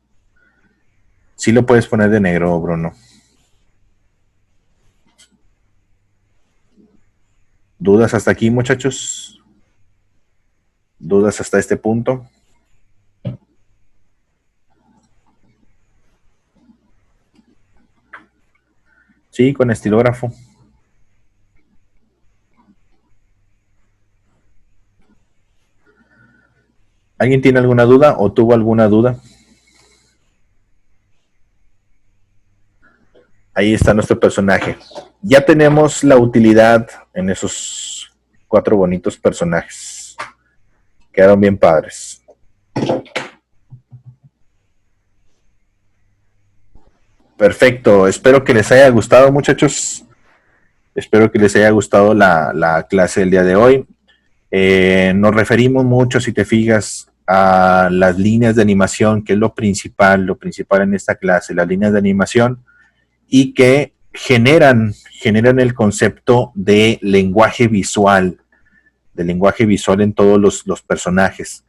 Sí lo puedes poner de negro, Bruno. ¿Dudas hasta aquí, muchachos? ¿Dudas hasta este punto? Sí, con estilógrafo. ¿Alguien tiene alguna duda o tuvo alguna duda? Ahí está nuestro personaje. Ya tenemos la utilidad en esos 4 bonitos personajes. Quedaron bien padres. Perfecto. Espero que les haya gustado, muchachos. Espero que les haya gustado la clase del día de hoy. Nos referimos mucho, si te fijas, a las líneas de animación, que es lo principal en esta clase, las líneas de animación, y que generan el concepto de lenguaje visual en todos los personajes.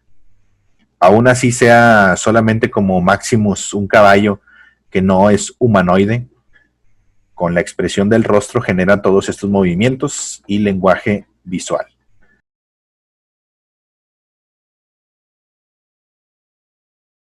Aún así sea solamente como Maximus, un caballo que no es humanoide, con la expresión del rostro genera todos estos movimientos y lenguaje visual.